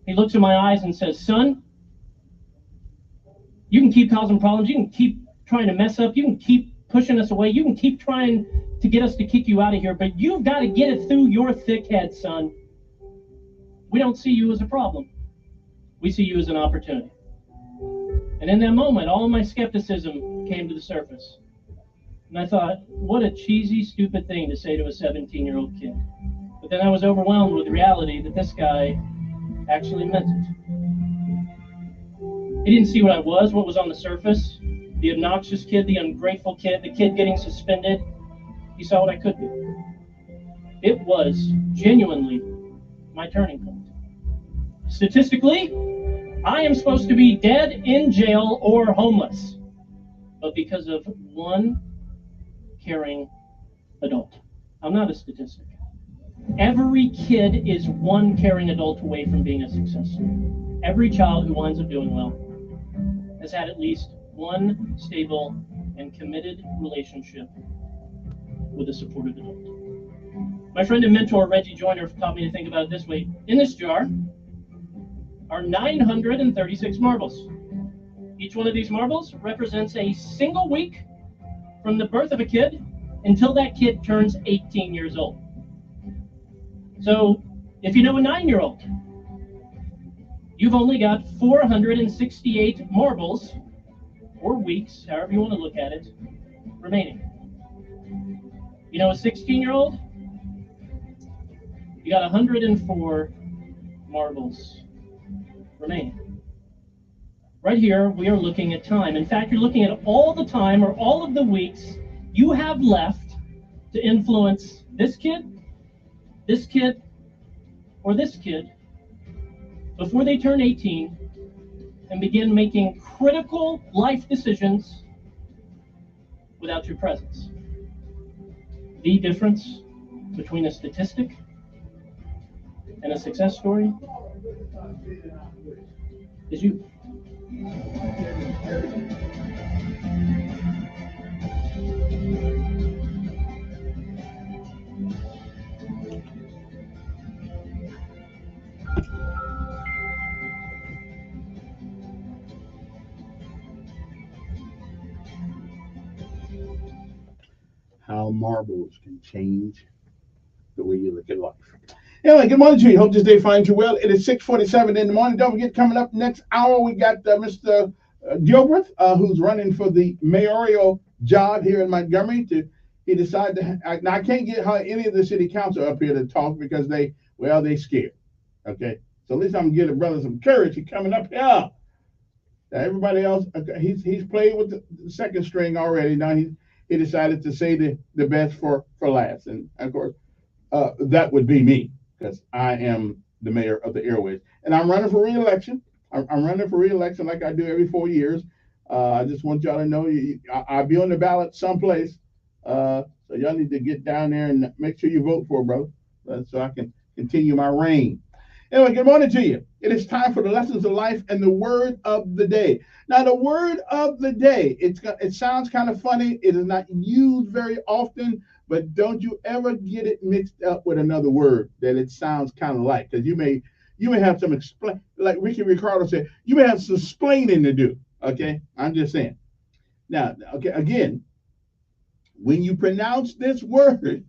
He looks in my eyes and says, son, you can keep causing problems. You can keep trying to mess up. You can keep pushing us away. You can keep trying to get us to kick you out of here, but you've got to get it through your thick head, son. We don't see you as a problem. We see you as an opportunity. And in that moment, all of my skepticism came to the surface. And I thought, what a cheesy, stupid thing to say to a 17-year-old kid. But then I was overwhelmed with the reality that this guy actually meant it. He didn't see what I was, what was on the surface. The obnoxious kid, the ungrateful kid, the kid getting suspended. He saw what I could be. It was genuinely my turning point. Statistically, I am supposed to be dead, in jail, or homeless. But because of one caring adult. I'm not a statistic. Every kid is one caring adult away from being a success story. Every child who winds up doing well has had at least one stable and committed relationship with a supportive adult. My friend and mentor, Reggie Joyner, taught me to think about it this way. In this jar are 936 marbles. Each one of these marbles represents a single week from the birth of a kid until that kid turns 18 years old. So if you know a 9-year-old, you've only got 468 marbles, or weeks, however you want to look at it, remaining. You know a 16-year-old? You got 104 marbles remain. Right here, we are looking at time. In fact, you're looking at all the time or all of the weeks you have left to influence this kid, or this kid before they turn 18 and begin making critical life decisions without your presence. The difference between a statistic and a success story is you. How marbles can change the way you look at life. Anyway, good morning to you. Hope this day finds you well. It is 6:47 in the morning. Don't forget, coming up next hour, we got Mr. Gilbert, who's running for the mayoral job here in Montgomery. He decided to. Now, I can't get any of the city council up here to talk because they scared. Okay, so at least I'm gonna give the brother some courage. He's coming up here. Now, everybody else, he's played with the second string already. Now he decided to say the best for last, and of course, that would be me, because I am the mayor of the airways. And I'm running for re-election. I'm running for re-election like I do every 4 years. I just want y'all to know I'll be on the ballot someplace. So y'all need to get down there and make sure you vote for it, brother, so I can continue my reign. Anyway, good morning to you. It is time for the lessons of life and the word of the day. Now, the word of the day, it sounds kind of funny. It is not used very often, but don't you ever get it mixed up with another word that it sounds kind of like, because you may have some like Ricky Ricardo said, you may have some explaining to do. Okay, I'm just saying. Now, okay, again, when you pronounce this word,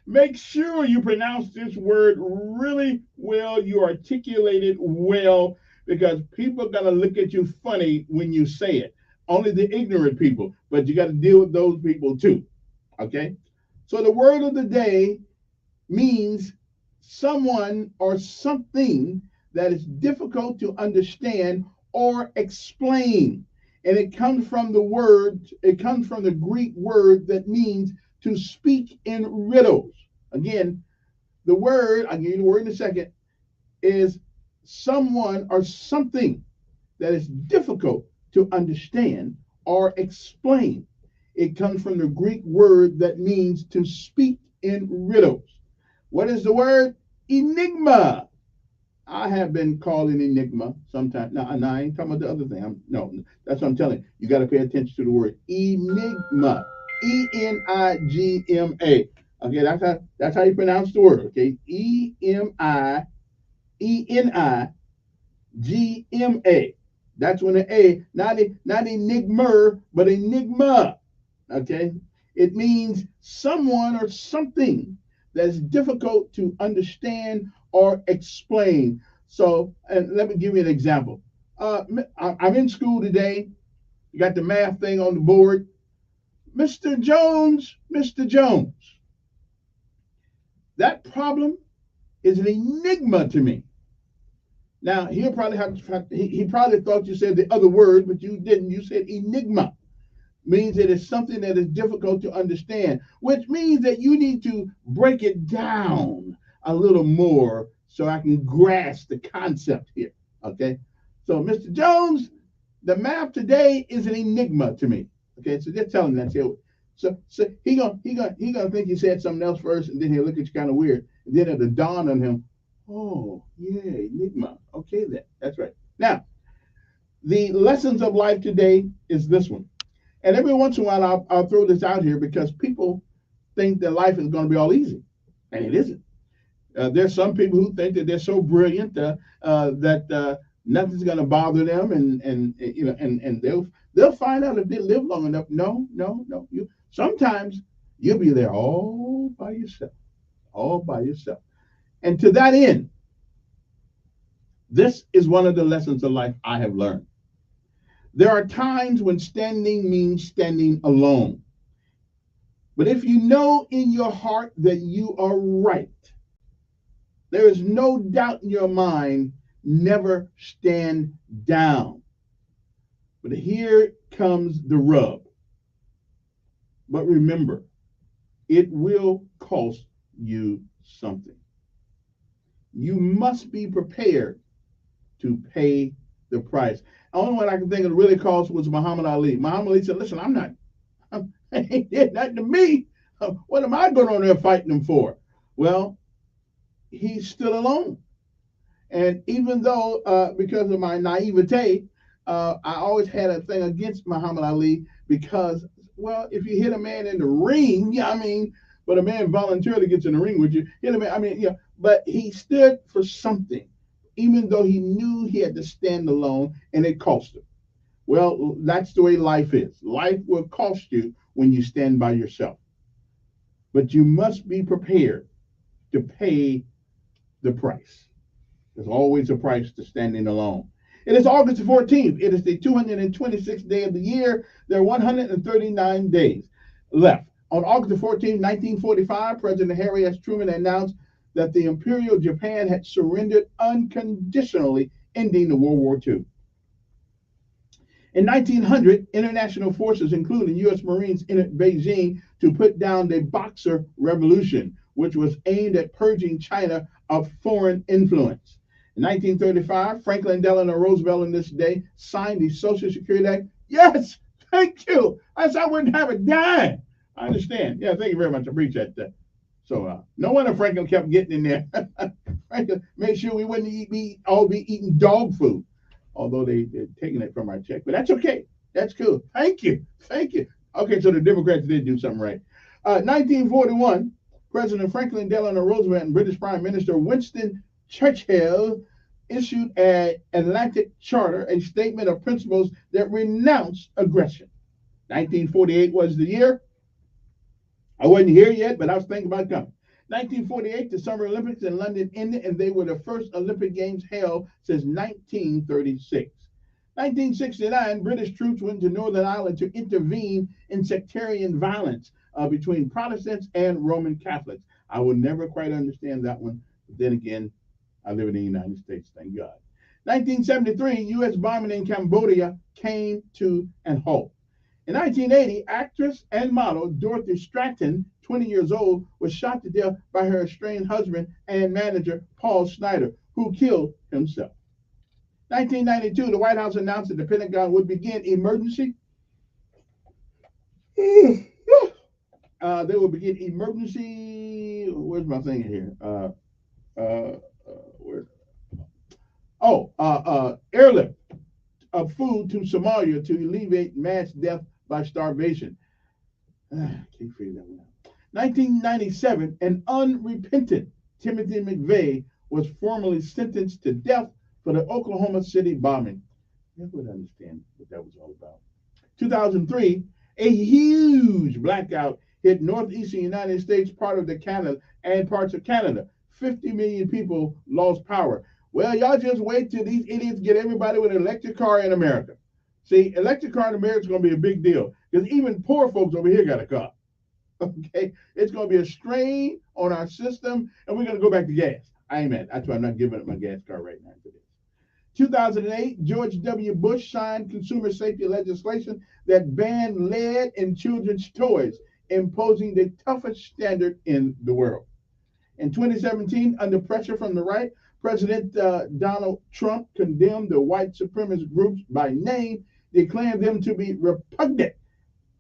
make sure you pronounce this word really well. You articulate it well, because people are going to look at you funny when you say it. Only the ignorant people, but you got to deal with those people too. Okay? So the word of the day means someone or something that is difficult to understand or explain. And it comes from the Greek word that means to speak in riddles. Again, the word, I'll give you the word in a second, is someone or something that is difficult to understand or explain. It comes from the Greek word that means to speak in riddles. What is the word? Enigma. I have been called an enigma sometimes. No, I ain't talking about the other thing. No, that's what I'm telling you. You got to pay attention to the word enigma. E-N-I-G-M-A. Okay, that's how you pronounce the word. Okay, E-M-I-E-N-I-G-M-A. That's when the A, not enigma, but enigma. Okay, it means someone or something that's difficult to understand or explain. So, and let me give you an example. I'm in school today. You got the math thing on the board. Mr. Jones, that problem is an enigma to me. Now, he probably thought you said the other word, but you didn't. You said enigma. Means it is something that is difficult to understand, which means that you need to break it down a little more so I can grasp the concept here. Okay, so Mr. Jones, the math today is an enigma to me. Okay, so just tell him that. So he gonna think you said something else first, and then he'll look at you kind of weird, and then it'll dawn on him. Oh yeah, enigma. Okay, then that's right. Now, the lessons of life today is this one. And every once in a while, I'll throw this out here because people think that life is going to be all easy, and it isn't. There's some people who think that they're so brilliant that nothing's going to bother them, and they'll find out if they live long enough. No. Sometimes you'll be there all by yourself. And to that end, this is one of the lessons of life I have learned. There are times when standing means standing alone. But if you know in your heart that you are right, There is no doubt in your mind, never stand down. But here comes the rub. But remember, it will cost you something. You must be prepared to pay the price. The only one I can think of that really cost was Muhammad Ali. Muhammad Ali said, listen, he did nothing to me. What am I going on there fighting him for? Well, he's still alone. And even though, because of my naivete, I always had a thing against Muhammad Ali because, well, if you hit a man in the ring, yeah, I mean, but a man voluntarily gets in the ring with you, hit a man, I mean, yeah, but he stood for something, even though he knew he had to stand alone and it cost him. Well, that's the way life is. Life will cost you when you stand by yourself. But you must be prepared to pay the price. There's always a price to standing alone. It is August 14th. It is the 226th day of the year. There are 139 days left. On August 14, 1945, President Harry S. Truman announced that the Imperial Japan had surrendered unconditionally, ending the World War II. In 1900, international forces, including U.S. Marines, entered Beijing to put down the Boxer Revolution, which was aimed at purging China of foreign influence. In 1935, Franklin Delano Roosevelt on this day signed the Social Security Act. Yes, thank you. I wouldn't have a dime. I understand. Yeah, thank you very much. I appreciate that. So no wonder Franklin kept getting in there. Franklin made sure we wouldn't all be eating dog food, although they're taking it from our check. But that's okay. That's cool. Thank you. Thank you. Okay, so the Democrats did do something right. 1941, President Franklin Delano Roosevelt and British Prime Minister Winston Churchill issued an Atlantic Charter, a statement of principles that renounced aggression. 1948 was the year. I wasn't here yet, but I was thinking about coming. 1948, the Summer Olympics in London ended, and they were the first Olympic Games held since 1936. 1969, British troops went to Northern Ireland to intervene in sectarian violence between Protestants and Roman Catholics. I will never quite understand that one, but then again, I live in the United States, thank God. 1973, U.S. bombing in Cambodia came to an halt. In 1980, actress and model Dorothy Stratton, 20 years old, was shot to death by her estranged husband and manager, Paul Snider, who killed himself. 1992, the White House announced that the Pentagon would begin emergency. They will begin emergency. Where's my thing here? Airlift of food to Somalia to alleviate mass death by starvation. Can't figure that one out. 1997, an unrepentant Timothy McVeigh was formally sentenced to death for the Oklahoma City bombing. I would understand what that was all about. 2003, a huge blackout hit northeastern United States, part of Canada, and parts of Canada. 50 million people lost power. Well, y'all just wait till these idiots get everybody with an electric car in America. See, electric car in America is going to be a big deal because even poor folks over here got a car. Okay, it's going to be a strain on our system, and we're going to go back to gas. Amen. That's why I'm not giving up my gas car right now today. 2008, George W. Bush signed consumer safety legislation that banned lead in children's toys, imposing the toughest standard in the world. In 2017, under pressure from the right, President Donald Trump condemned the white supremacist groups by name, declaring them to be repugnant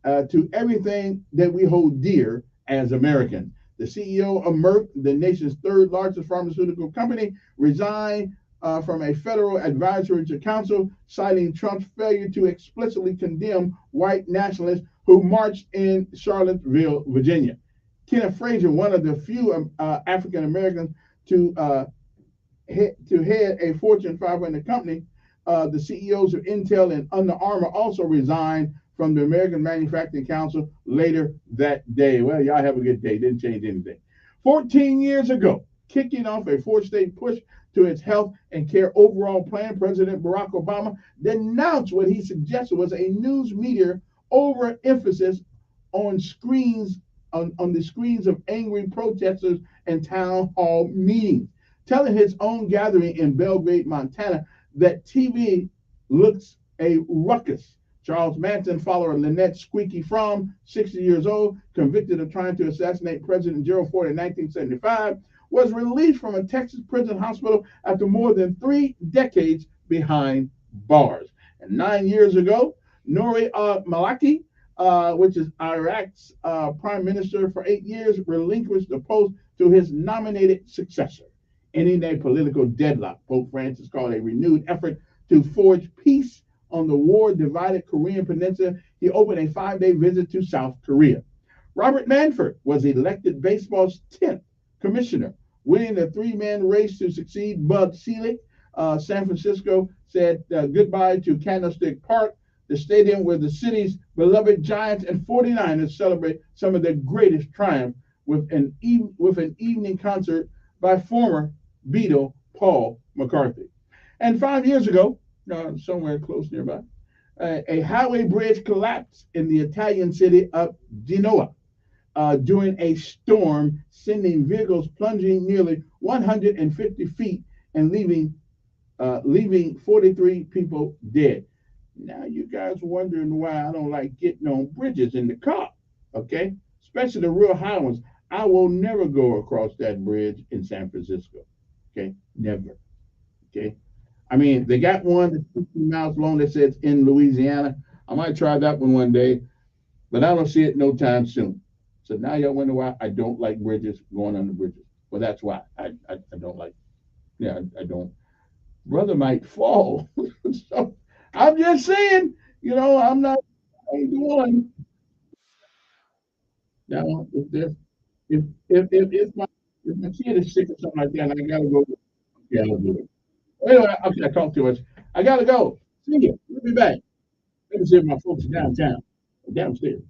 to everything that we hold dear as Americans. The CEO of Merck, the nation's third largest pharmaceutical company, resigned from a federal advisory council, citing Trump's failure to explicitly condemn white nationalists who marched in Charlottesville, Virginia. Kenneth Frazier, one of the few African Americans to head a Fortune 500 company, the CEOs of Intel and Under Armour also resigned from the American Manufacturing Council later that day. Well, y'all have a good day. Didn't change anything. 14 years ago, kicking off a four-state push to its health and care overall plan, President Barack Obama denounced what he suggested was a news media overemphasis on screens, on the screens of angry protesters and town hall meetings. telling his own gathering in Belgrade, Montana, that TV looks a ruckus. Charles Manson follower Lynette Squeaky Fromm, 60 years old, convicted of trying to assassinate President Gerald Ford in 1975, was released from a Texas prison hospital after more than 3 decades behind bars. And 9 years ago, Nouri al-Maliki, which is Iraq's prime minister for 8 years, relinquished the post to his nominated successor. Ending a political deadlock, Pope Francis called a renewed effort to forge peace on the war-divided Korean peninsula. He opened a 5-day visit to South Korea. Robert Manford was elected baseball's 10th commissioner, winning the 3-man race to succeed Bud Selig. San Francisco said goodbye to Candlestick Park, the stadium where the city's beloved Giants and 49ers celebrate some of their greatest triumph with an evening concert by former Beatle Paul McCartney. And 5 years ago, somewhere close nearby, a highway bridge collapsed in the Italian city of Genoa during a storm, sending vehicles plunging nearly 150 feet and leaving 43 people dead. Now you guys wondering why I don't like getting on bridges in the car, okay? Especially the real high ones. I will never go across that bridge in San Francisco, okay? Never, okay? I mean, they got one that's 15 miles long that says in Louisiana. I might try that one day, but I don't see it no time soon. So now y'all wonder why I don't like bridges, going under bridges. Well, that's why I don't like, I don't. Brother might fall. So I'm just saying, I'm not one. Now, if my kid is sick or something like that, and I gotta go. Yeah, I'll do it. Anyway, okay, I talked too much. I gotta go. See you. We'll be back. Let me see if my folks are downtown, downstairs.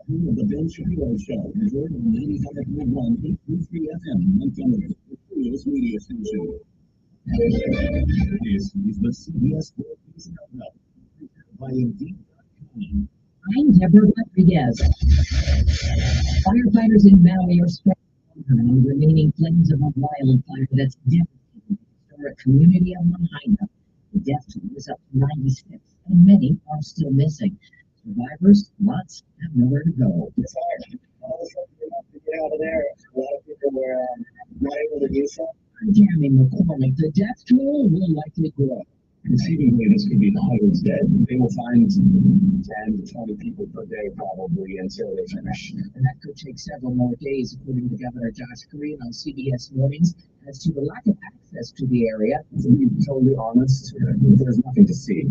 The Ben Shapiro Show, enjoyed on 95.1 833 FM, Montgomery, Studios Media Station. This is the CBS World News Roundup, by Indeed.com. I'm Deborah Rodriguez. Firefighters in Maui are struggling on the remaining flames of a wildfire that's devastating the historic community of Lahaina. The death toll is up to 96, and many are still missing. Survivors, lots, have nowhere to go. It's hard. All of a sudden, you have to get out of there. A lot of people were not able to do so. I'm Jeremy McCormick. The death toll will likely grow. Conceivably, this could be the hundreds dead. They will find 10 to 20 people per day probably until they finish. And that could take several more days, according to Governor Josh Green on CBS Mornings, as to the lack of access to the area. To be totally honest, there's nothing to see.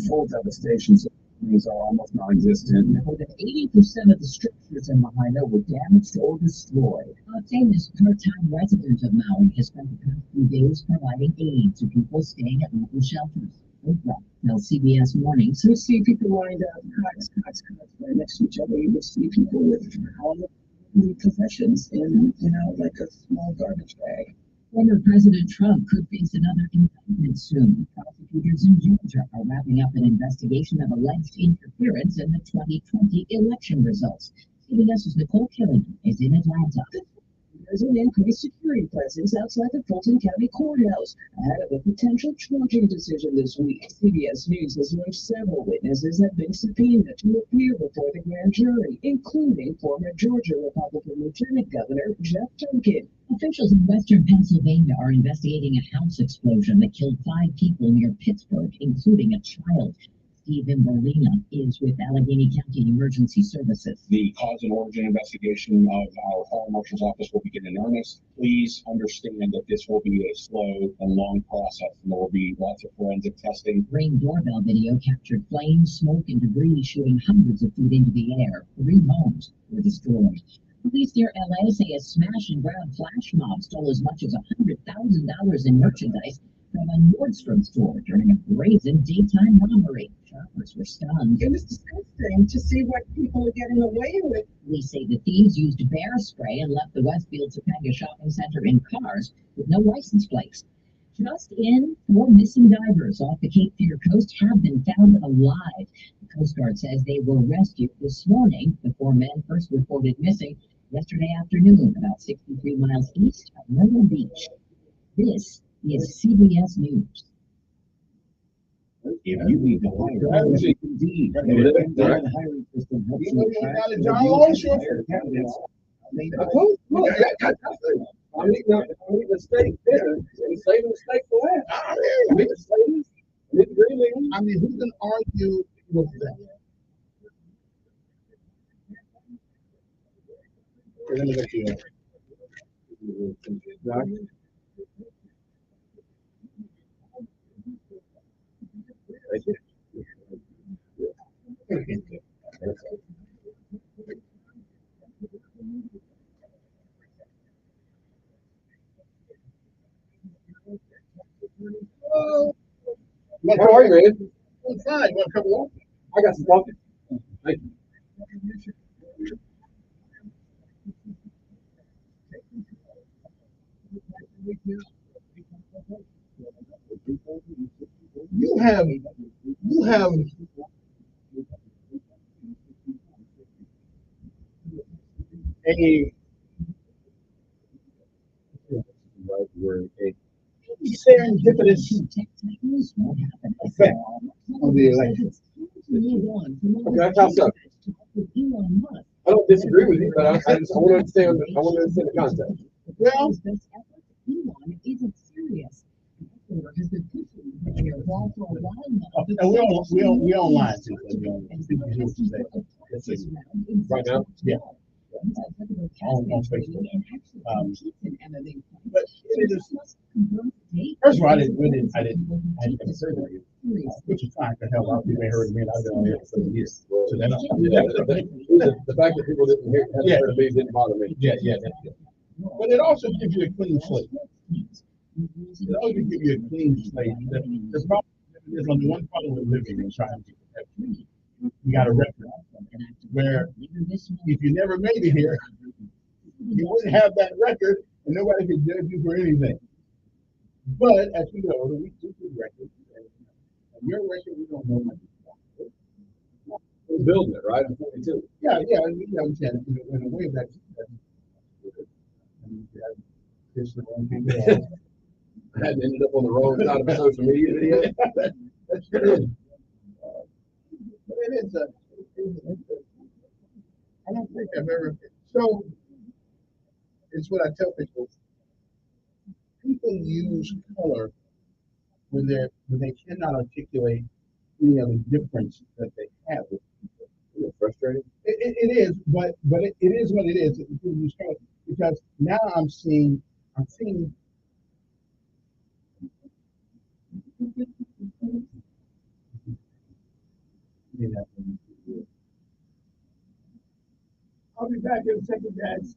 Full devastation. These are almost non-existent. More than 80% of the structures in Lahaina were damaged or destroyed. A famous part-time resident of Maui has spent the past few days providing aid to people staying at local shelters. Oprah tells CBS Mornings. So you see people lined up, cots right next to each other. You would see people with all the possessions in, like a small garbage bag. Former President Trump could face another indictment soon. Prosecutors in Georgia are wrapping up an investigation of alleged interference in the 2020 election results. CBS's Nicole Killington is in Atlanta. There's an increased security presence outside the Fulton County Courthouse ahead of a potential charging decision this week. CBS News has learned several witnesses have been subpoenaed to appear before the grand jury, including former Georgia Republican Lieutenant Governor Jeff Duncan. Officials in western Pennsylvania are investigating a house explosion that killed 5 people near Pittsburgh, including a child. Steve Imberlina is with Allegheny County Emergency Services. The cause and origin investigation of our fire marshal's office will begin in earnest. Please understand that this will be a slow and long process, and there will be lots of forensic testing. Ring doorbell video captured flames, smoke, and debris shooting hundreds of feet into the air. 3 homes were destroyed. Police near LA say a smash and grab flash mob stole as much as $100,000 in merchandise from a Nordstrom store during a brazen daytime robbery. Shoppers were stunned. It was disgusting to see what people are getting away with. Police say the thieves used bear spray and left the Westfield Topanga Shopping Center in cars with no license plates. Just in, 4 missing divers off the Cape Fear coast have been found alive. The Coast Guard says they were rescued this morning. The 4 men first reported missing yesterday afternoon, about 63 miles east of Myrtle Beach. This is CBS News. If you need to hire, indeed, the hiring system helps you attract and hire candidates. I'm eating a steak dinner and saving the steak for last. I mean, who can argue with that? Let me let you know. How are you, man? I'm fine. You want a cup of water? I got some coffee. Thank you. You have a serendipitous effect of the election. Okay, that's how so. I don't disagree with you, but I want to understand. I want to understand the context. Well, Elon isn't serious. Has been pushing their wall for a while now. we don't lie to Right now? Yeah. On Facebook. But it is, first of all, I didn't say that, which is fine, the hell, you may heard me, and I've been on here for 30 years. So then, The fact that people didn't hear me didn't bother me. Yeah. But it also gives you a clean slate. It always gives you a clean slate. The problem is on the one problem we're living in trying to get. You got a record where if you never made it here, you wouldn't have that record and nobody could judge you for anything. But as we go, we do good records. And your record, we don't know much about. We're building it, right? I'm 42. Yeah, you understand. In a way, that's good. It's the wrong people. I hadn't ended up on the wrong side of a social media video. That's good. But it is I don't think I've ever. So it's what I tell people. People use color when they cannot articulate any other difference that they have with people. Isn't it frustrating? It is, but it is what it is. People use color because now I'm seeing. I'll be back in a second, guys.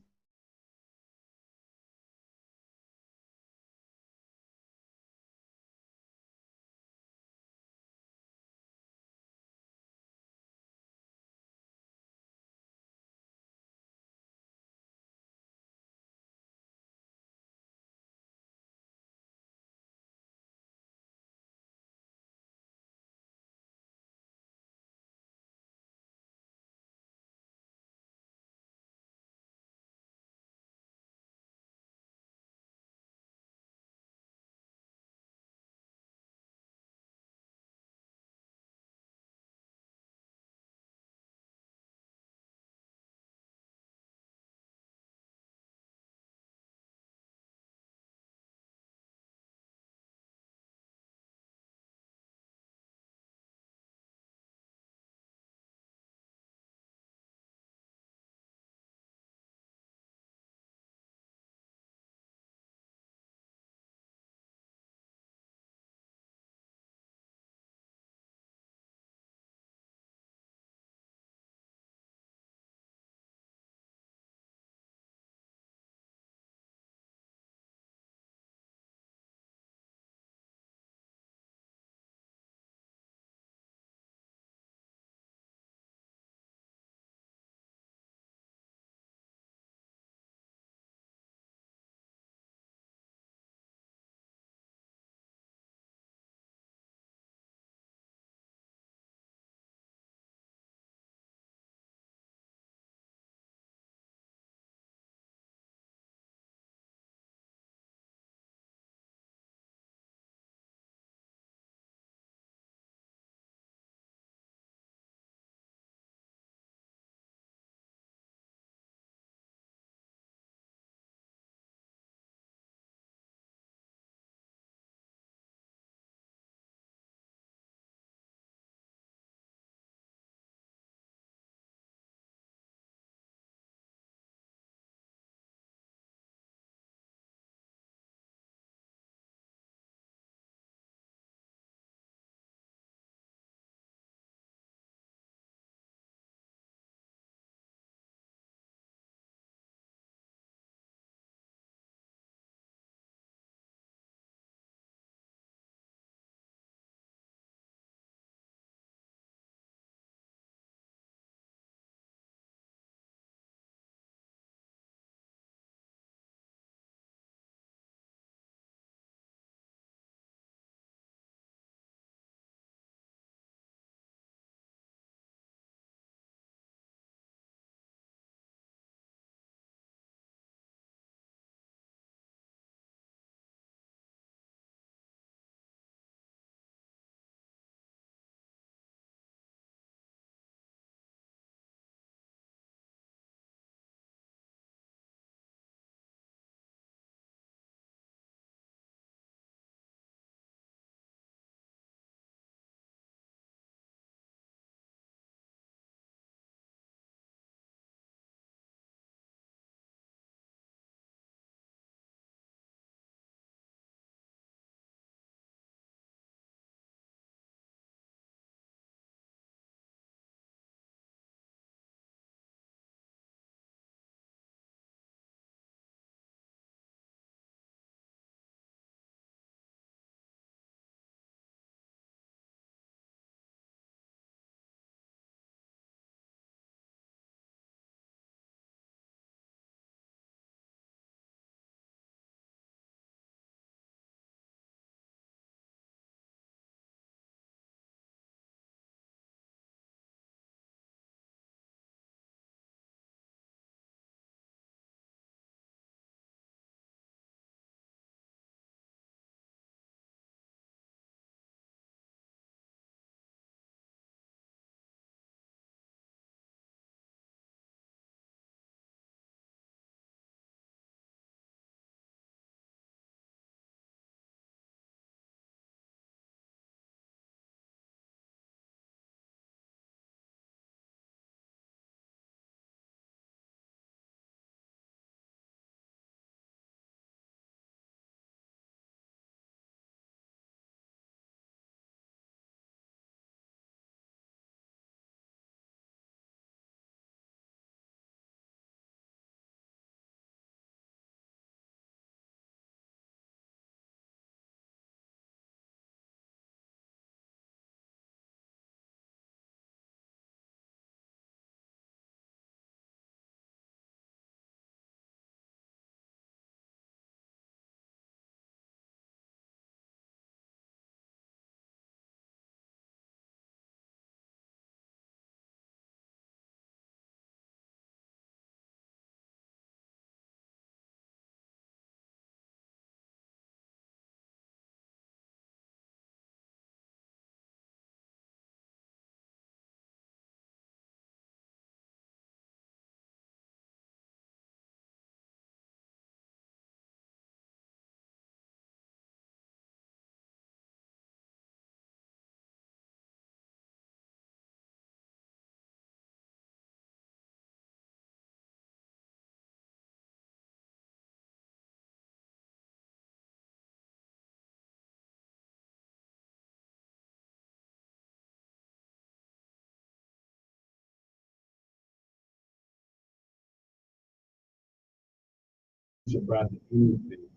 about anything.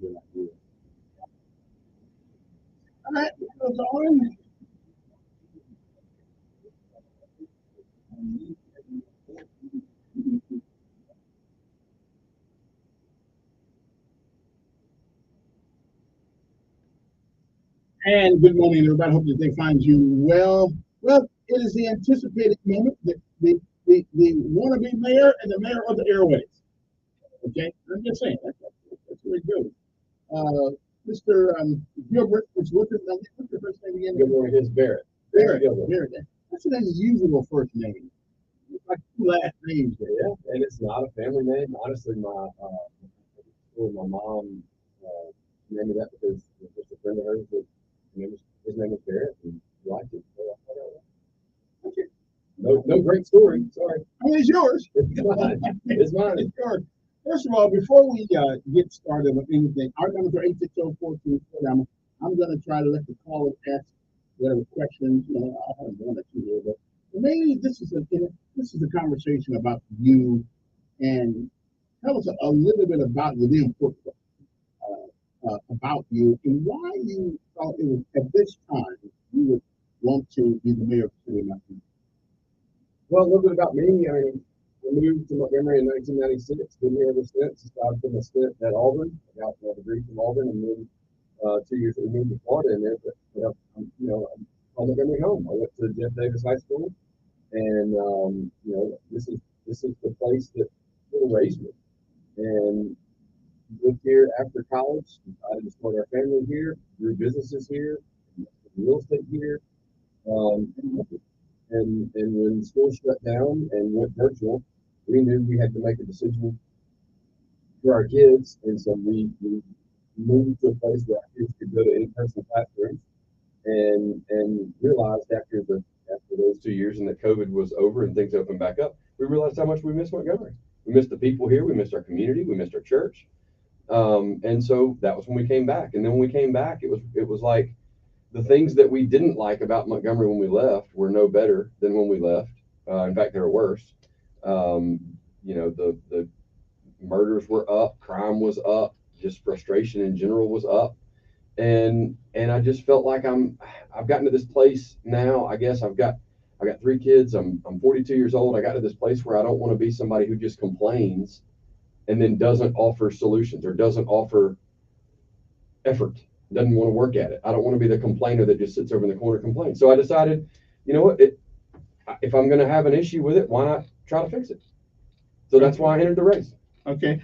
Good idea. All right, goes on. And good morning, everybody. Hope that they find you well. Well, it is the anticipated moment, the wannabe mayor and the mayor of the airways. Okay, I'm just saying that's where it goes. Mr. Gilbert is with us. What's your first name again? Good morning, it's Barrett. Barrett. Barrett. That's an unusual first name. It's like two last names there. Yeah, and it's not a family name. Honestly, my mom named me that because just a friend of hers that his name is Barrett and he liked it. So I thought, okay. No great story. Sorry. I mean, it's yours. It's mine. It's mine. It's yours. First of all, before we get started with anything, our numbers are 860-14. I'm going to try to let the callers ask whatever questions. I'll have one or two here, but mainly this is a conversation about you, and tell us a little bit about the input about you and why you thought it was at this time you would want to be the mayor of the city of Montgomery. Well, a little bit about me. I mean, I moved to Montgomery in 1996. Been here ever since. Started from a stint at Auburn. I got my degree from Auburn, and then 2 years ago moved to Florida. And there, I'm called Montgomery home. I went to Jeff Davis High School, and this is the place that raised me. And lived here after college. Decided to start our family here. Grew businesses here. Real estate here. And when school shut down and went virtual, we knew we had to make a decision for our kids, and so we moved to a place where our kids could go to in-person classrooms, and realized after those 2 years and that COVID was over and things opened back up, we realized how much we missed Montgomery. We missed the people here, we missed our community, we missed our church, and so that was when we came back. And then when we came back, it was like the things that we didn't like about Montgomery when we left were no better than when we left. In fact, they were worse. The murders were up, crime was up, just frustration in general was up, and I just felt like I've gotten to this place now. I guess I got 3 kids. I'm 42 years old. I got to this place where I don't want to be somebody who just complains and then doesn't offer solutions or doesn't offer effort. Doesn't want to work at it. I don't want to be the complainer that just sits over in the corner and complains. So I decided, you know what, if I'm going to have an issue with it, why not try to fix it? So that's why I entered the race. Okay.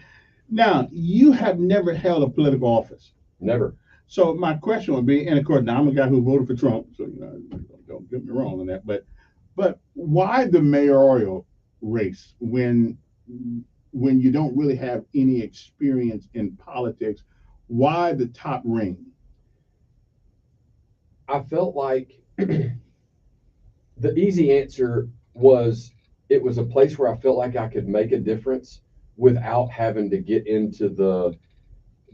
Now, you have never held a political office. Never. So my question would be, and of course, now I'm a guy who voted for Trump, so don't get me wrong on that, but why the mayoral race when you don't really have any experience in politics? Why the top ring? I felt like the easy answer was it was a place where I felt like I could make a difference without having to get into the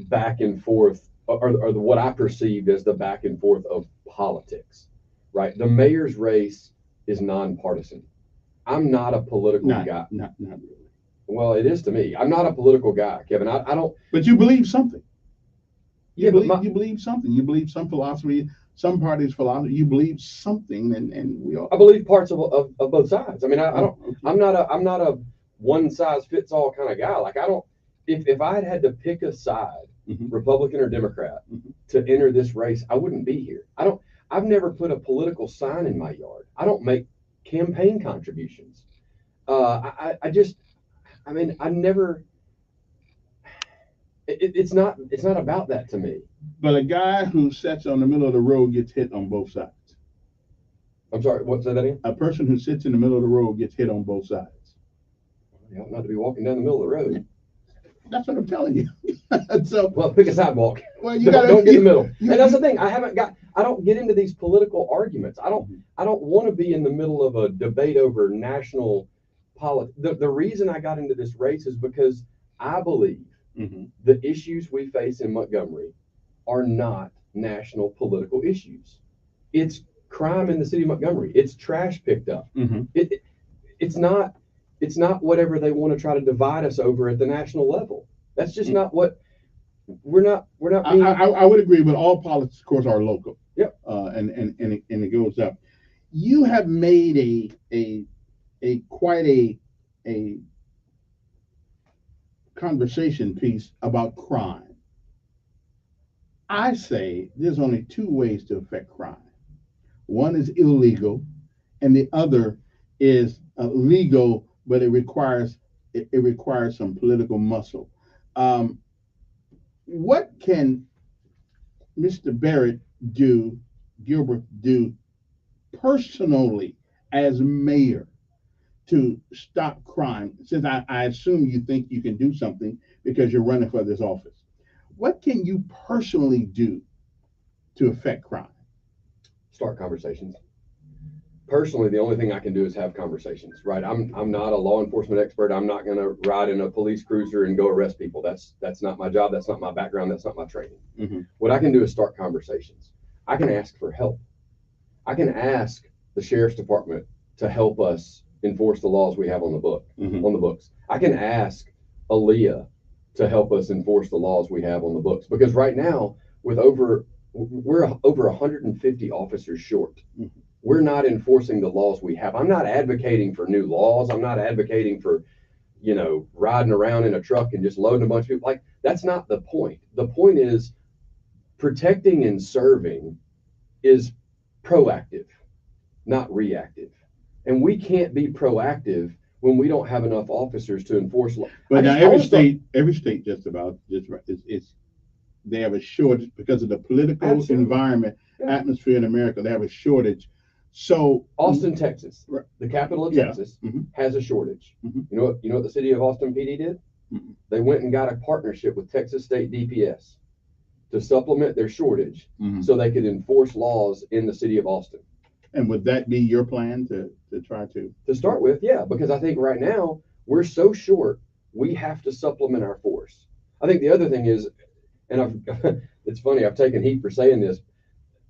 back and forth or what I perceived as the back and forth of politics, right? The mayor's race is nonpartisan. I'm not a political guy. Not really. Well, it is to me. I'm not a political guy, Kevin. I don't. But you believe something. You believe something. You believe some philosophy, some party's philosophy. You believe something, and we all. I believe parts of both sides. I mean, I don't. Okay. I'm not a one size fits all kind of guy. Like I don't. If I had to pick a side, Republican or Democrat, to enter this race, I wouldn't be here. I've never put a political sign in my yard. I don't make campaign contributions. I never. It's not about that to me. But a guy who sits on the middle of the road gets hit on both sides. I'm sorry, what, say that again? A person who sits in the middle of the road gets hit on both sides. You ought not to be walking down the middle of the road. That's what I'm telling you. So, well, pick a sidewalk. Well, you don't get in the middle. And that's the thing. I don't get into these political arguments. I don't want to be in the middle of a debate over national politics. The reason I got into this race is because I believe the issues we face in Montgomery are not national political issues. It's crime in the city of Montgomery. It's trash picked up. It's not It's not whatever they want to try to divide us over at the national level. That's just not what we're not being. I would agree, but all politics, of course, are local. Yep. And it goes up. You have made a quite a conversation piece about crime. I say there's only two ways to affect crime. One is illegal, and the other is legal, but it requires some political muscle. What can Mr. Barrett Gilbert do personally as mayor to stop crime? Since I assume you think you can do something because you're running for this office. What can you personally do to affect crime? Start conversations. Personally, the only thing I can do is have conversations, right? I'm not a law enforcement expert. I'm not going to ride in a police cruiser and go arrest people. That's not my job. That's not my background. That's not my training. Mm-hmm. What I can do is start conversations. I can ask for help. I can ask the sheriff's department to help us enforce the laws we have on the books. I can ask Aaliyah to help us enforce the laws we have on the books, because right now we're over 150 officers short. Mm-hmm. We're not enforcing the laws we have. I'm not advocating for new laws. I'm not advocating for, riding around in a truck and just loading a bunch of people. Like, that's not the point. The point is protecting and serving is proactive, not reactive. And we can't be proactive when we don't have enough officers to enforce law. But now every state just about it's they have a shortage because of the political environment, atmosphere in America. They have a shortage. So Austin, Texas, the capital of Texas, has a shortage. Mm-hmm. You know what the city of Austin PD did? Mm-hmm. They went and got a partnership with Texas State DPS to supplement their shortage, so they could enforce laws in the city of Austin. And would that be your plan to try to start with? Yeah, because I think right now we're so short, we have to supplement our force. I think the other thing is, and it's funny, I've taken heat for saying this.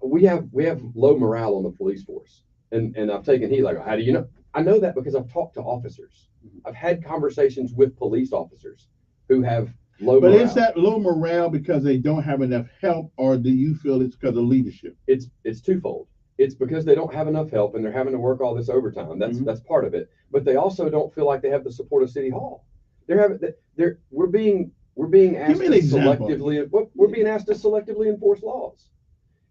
We have low morale on the police force, and I've taken heat. Like, how do you know? I know that because I've talked to officers. I've had conversations with police officers who have low morale. But is that low morale because they don't have enough help, or do you feel it's because of leadership? It's twofold. It's because they don't have enough help and they're having to work all this overtime. That's part of it. But they also don't feel like they have the support of City Hall. We're being asked to selectively enforce laws.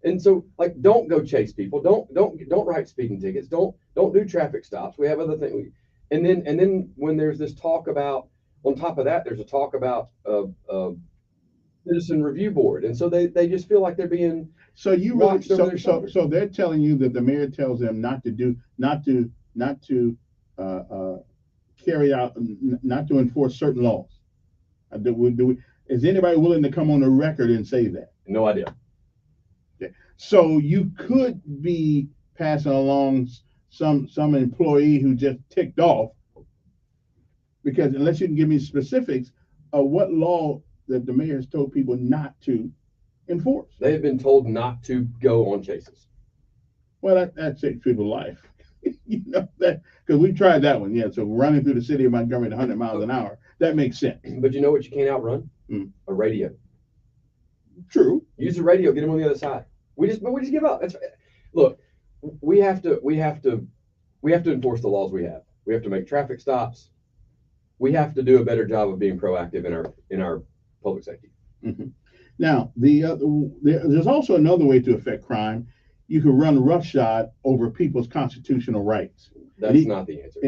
And so, like, don't go chase people. Don't write speeding tickets. Don't do traffic stops. We have other things. And then when there's this talk about, on top of that, there's a talk about citizen review board, and so they just feel like they're being so they're telling you that the mayor tells them not to carry out, not to enforce certain laws. Is anybody willing to come on the record and say that? No idea. Okay. So you could be passing along some employee who just ticked off, because unless you can give me specifics of what law that the mayor has told people not to enforce. They have been told not to go on chases. Well, that takes people's life. You know that, because we tried that one. Yeah, so running through the city of Montgomery at 100 miles an hour, that makes sense. But you know what you can't outrun? A radio. True. Use the radio. Get them on the other side. We just give up. Look, we have to enforce the laws we have. We have to make traffic stops. We have to do a better job of being proactive in our public safety. Mm-hmm. Now, there's also another way to affect crime. You can run roughshod over people's constitutional rights. That's not the answer.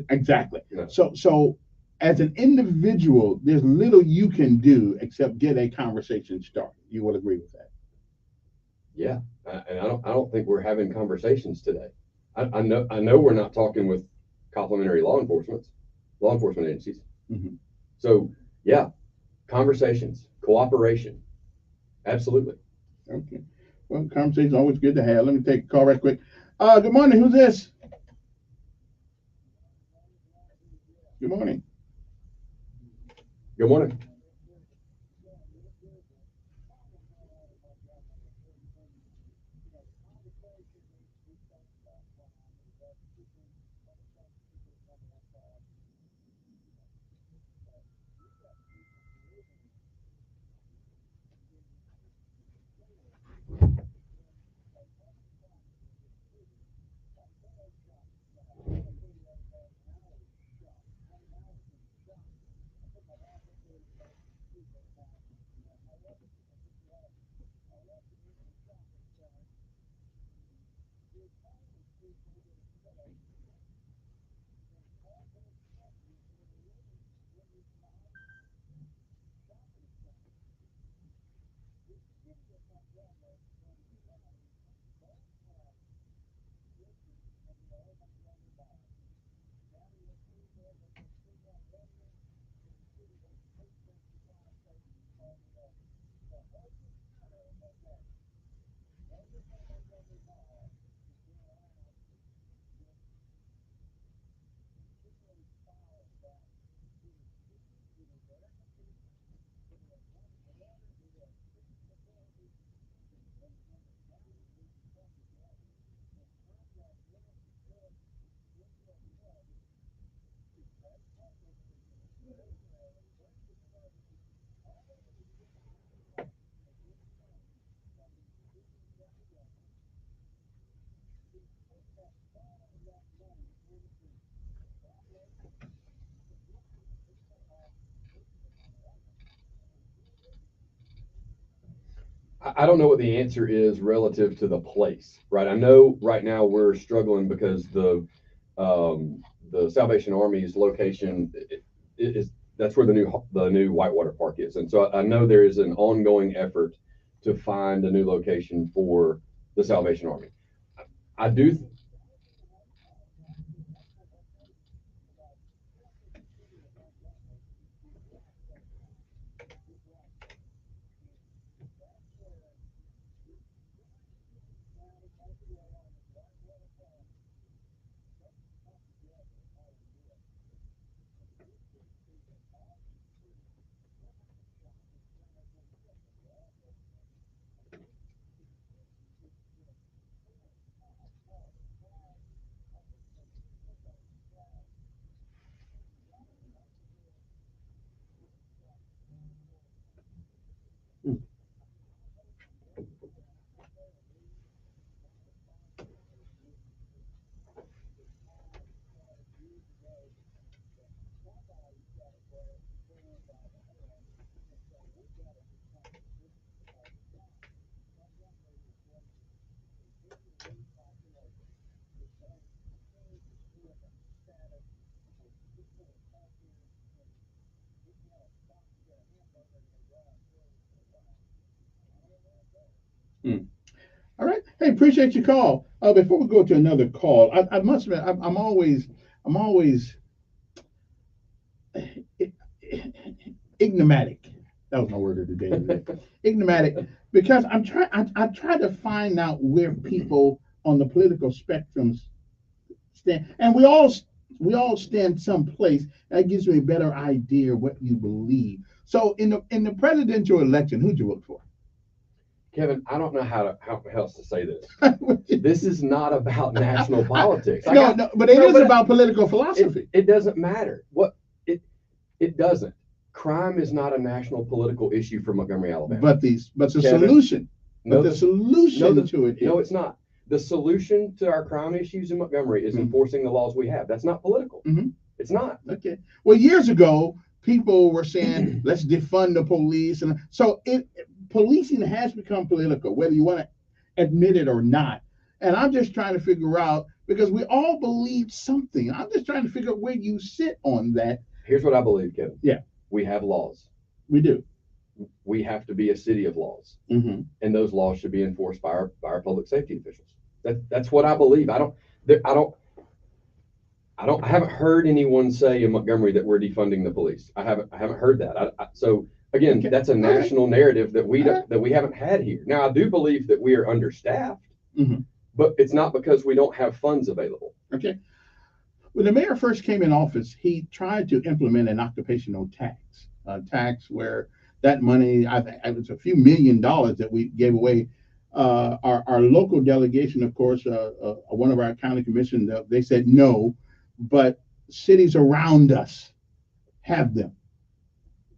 Exactly. No. So as an individual, there's little you can do except get a conversation started. You would agree with that? Yeah, and I don't think we're having conversations today. I know we're not talking with complementary law enforcement agencies. Mm-hmm. So yeah, conversations, cooperation, absolutely. Okay. Well, conversation's always good to have. Let me take a call right quick. Good morning. Who's this? Good morning. Good morning. I don't know what the answer is relative to the place, right? I know right now we're struggling because the Salvation Army's location is that's where the new Whitewater Park is, and so I know there is an ongoing effort to find a new location for the Salvation Army. I do. All right. Hey, appreciate your call. Before we go to another call, I must admit, I'm always ignomatic. That was my word of the day today. Ignomatic, because I try to find out where people on the political spectrums stand, and we all stand someplace. That gives me a better idea of what you believe. So in the presidential election, who'd you vote for? Kevin, I don't know how else to say this. This is not about national politics. No, but it is about political philosophy. It doesn't matter. It doesn't. Crime is not a national political issue for Montgomery, Alabama. But the Kevin, solution. No, But the solution to it is. No, it's not. The solution to our crime issues in Montgomery is enforcing the laws we have. That's not political. It's not. Okay. Well, years ago, people were saying, let's defund the police. And so policing has become political, whether you want to admit it or not. And I'm just trying to figure out, because we all believe something. I'm just trying to figure out where you sit on that. Here's what I believe, Kevin. Yeah. We have laws. We do. We have to be a city of laws. And those laws should be enforced by our public safety officials. That's what I believe. I haven't heard anyone say in Montgomery that we're defunding the police. I haven't heard that. So again, that's a national narrative that we haven't had here. Now, I do believe that we are understaffed, but it's not because we don't have funds available. Okay. When the mayor first came in office, he tried to implement an occupational tax where that money, I think it was a few $1 million that we gave away. Our local delegation, of course, one of our county commission, they said no, but cities around us have them.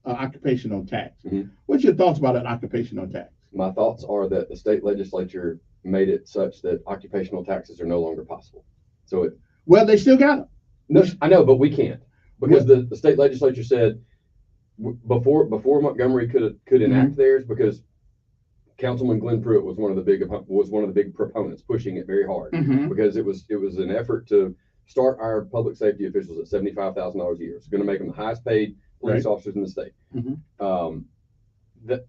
Occupational tax. What's your thoughts about an occupational tax? My thoughts are that the state legislature made it such that occupational taxes are no longer possible. So well, they still got them. No, I know, but we can't, because the state legislature said before Montgomery could enact theirs, because Councilman Glenn Pruitt was one of the big proponents, pushing it very hard, because it was an effort to start our public safety officials at $75,000 a year. It's going to make them the highest paid police officers in the state.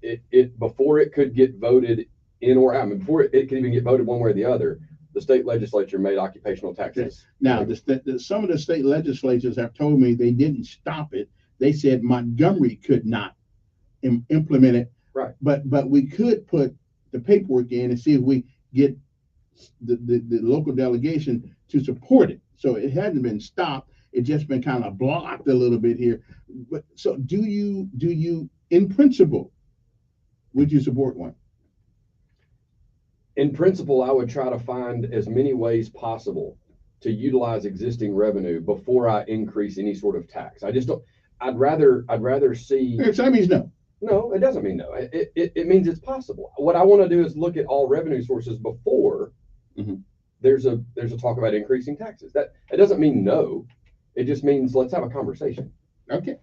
it before it could get voted in or out, I mean, before it could even get voted one way or the other, the state legislature made occupational taxes. Now, some of the state legislatures have told me they didn't stop it. They said Montgomery could not implement it. Right. But we could put the paperwork in and see if we get the local delegation to support it. So it hadn't been stopped. It just been kind of blocked a little bit here. But so do you in principle, would you support one? In principle, I would try to find as many ways possible to utilize existing revenue before I increase any sort of tax. I just don't. I'd rather see. So that means no. No, it doesn't mean no. It means it's possible. What I want to do is look at all revenue sources before there's a talk about increasing taxes. That it doesn't mean no. It just means let's have a conversation. Okay.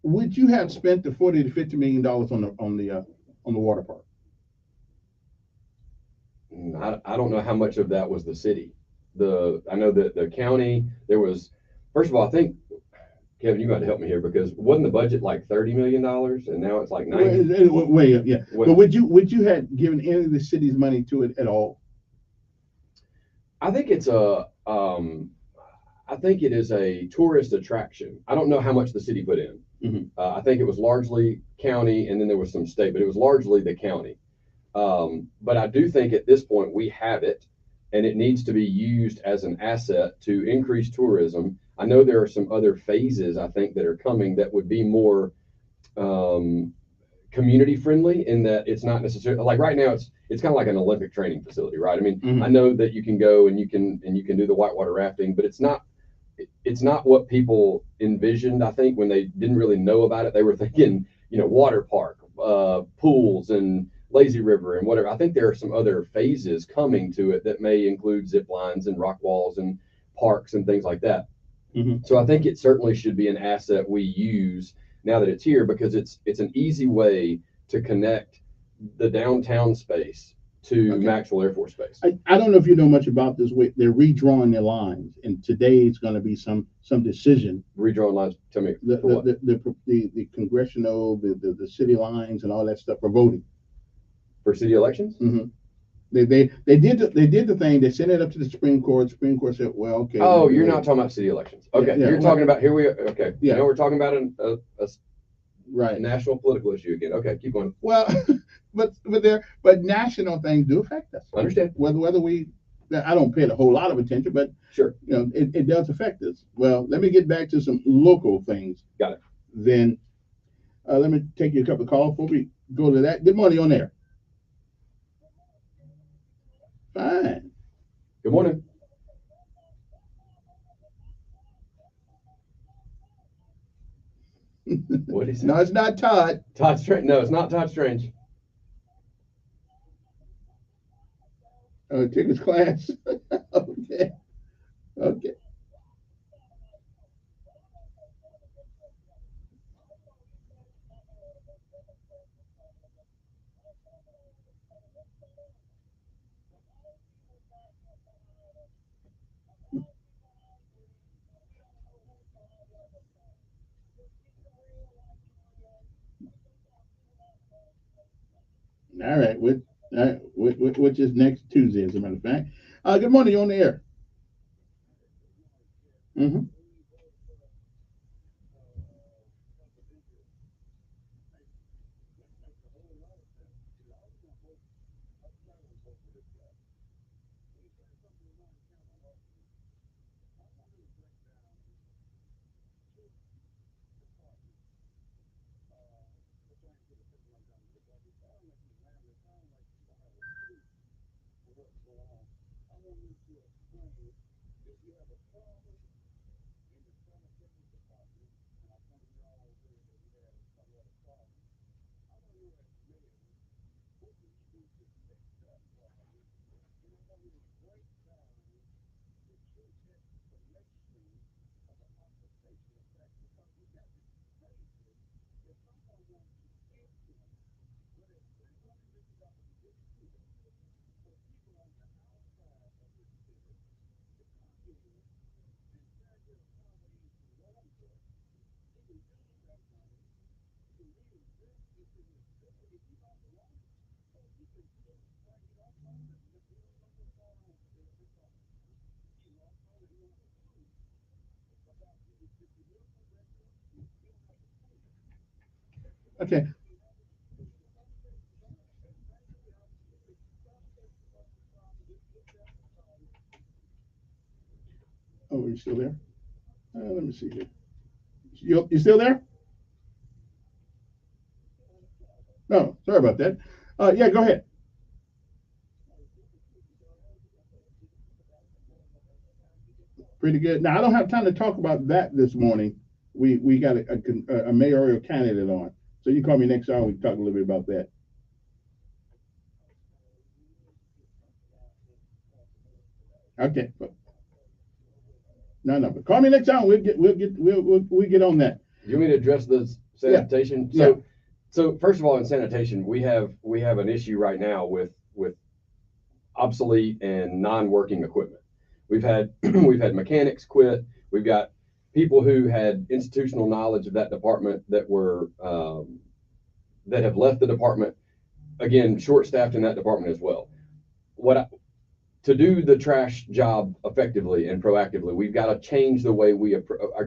Would you have spent the $40 to $50 million on the water park? I don't know how much of that was the city. I know that the county, there was, first of all, I think, Kevin, you got to help me here, because wasn't the budget like $30 million and now it's like 90? Way up, yeah. But would you have given any of the city's money to it at all? I think it is a tourist attraction. I don't know how much the city put in. I think it was largely county, and then there was some state, but it was largely the county. But I do think at this point we have it, and it needs to be used as an asset to increase tourism. I know there are some other phases, I think, that are coming that would be more community friendly, in that it's not necessarily like right now it's kind of like an Olympic training facility, right? I mean, I know that you can go and you can do the whitewater rafting, but it's not what people envisioned. I think when they didn't really know about it, they were thinking, water park, pools and lazy river and whatever. I think there are some other phases coming to it that may include zip lines and rock walls and parks and things like that. So I think it certainly should be an asset we use now that it's here, because it's an easy way to connect the downtown space to Maxwell Air Force Base. I don't know if you know much about this. They're redrawing their lines, and today is going to be some decision. Redrawing lines. Tell me. The congressional, the city lines, and all that stuff for voting. For city elections. They did the thing. They sent it up to the Supreme Court. The Supreme Court said, "Well, okay." Oh, you're not talking about city elections. Okay, you're talking about here we are. Okay, yeah. We're talking about a national political issue again. Okay, keep going. Well, but national things do affect us. I understand. Whether we, I don't pay a whole lot of attention, but sure, it does affect us. Well, let me get back to some local things. Got it. Then let me take you a couple of calls before we go to that. Good morning, on there. Fine. Good morning. What is it? No, it's not Todd. Todd Strange. No, it's not Todd Strange. Take his class. Okay. All right, which is next Tuesday, as a matter of fact. Good morning, you're on the air. Okay. Oh, you still there? Let me see here. You still there? No, sorry about that. Yeah, go ahead. Pretty good. Now I don't have time to talk about that this morning. We got a mayoral candidate on, so you call me next hour. We can talk a little bit about that. Okay. No, but call me next hour. We'll get on that. You want me to address the sanitation? Yeah. So first of all, in sanitation, we have an issue right now with obsolete and non-working equipment. We've had mechanics quit. We've got people who had institutional knowledge of that department that have left the department. Again, short-staffed in that department as well. To do the trash job effectively and proactively, we've got to change the way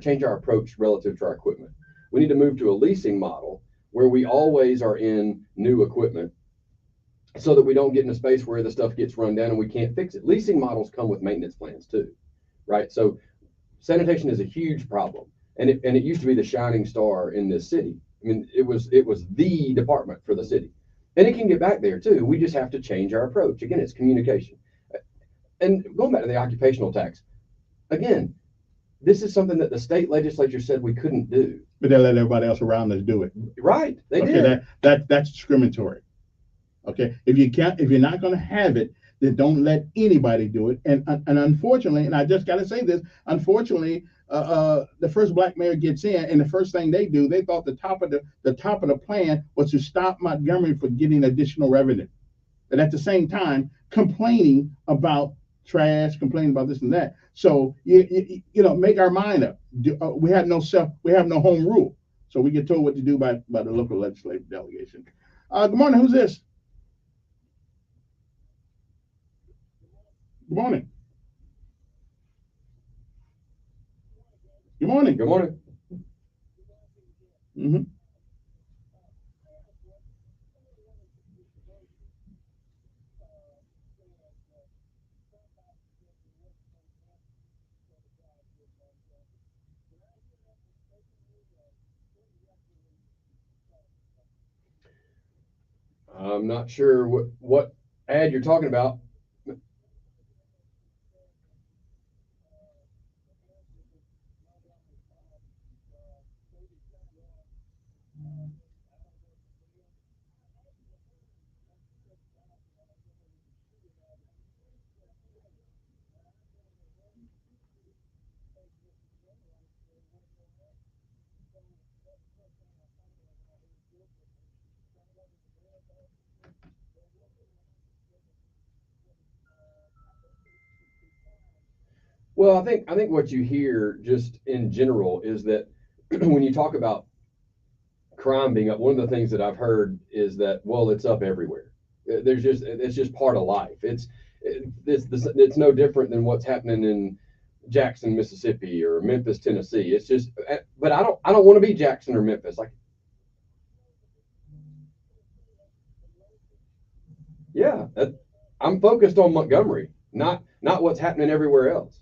change our approach relative to our equipment. We need to move to a leasing model where we always are in new equipment, so that we don't get in a space where the stuff gets run down and we can't fix it. Leasing models come with maintenance plans too, right? So sanitation is a huge problem, and it used to be the shining star in this city. I mean, it was the department for the city, and it can get back there too. We just have to change our approach. Again, it's communication. And going back to the occupational tax, again, this is something that the state legislature said we couldn't do. But they let everybody else around us do it. Right, they did. That's discriminatory. Okay, if you're not going to have it, then don't let anybody do it. And unfortunately, and I just got to say this, unfortunately, the first black mayor gets in, and the first thing they do, they thought the top of the plan was to stop Montgomery from getting additional revenue, and at the same time complaining about trash, complaining about this and that. So you know, make our mind up. We have no home rule, so we get told what to do by the local legislative delegation. Good morning. Who's this? Good morning. Good morning. Good morning. Mm-hmm. I'm not sure what ad you're talking about. Well, I think what you hear just in general is that when you talk about crime being up, one of the things that I've heard is that, well, it's up everywhere. It's just part of life. It's no different than what's happening in Jackson, Mississippi, or Memphis, Tennessee. It's just, but I don't want to be Jackson or Memphis. Like, yeah, I'm focused on Montgomery, not what's happening everywhere else.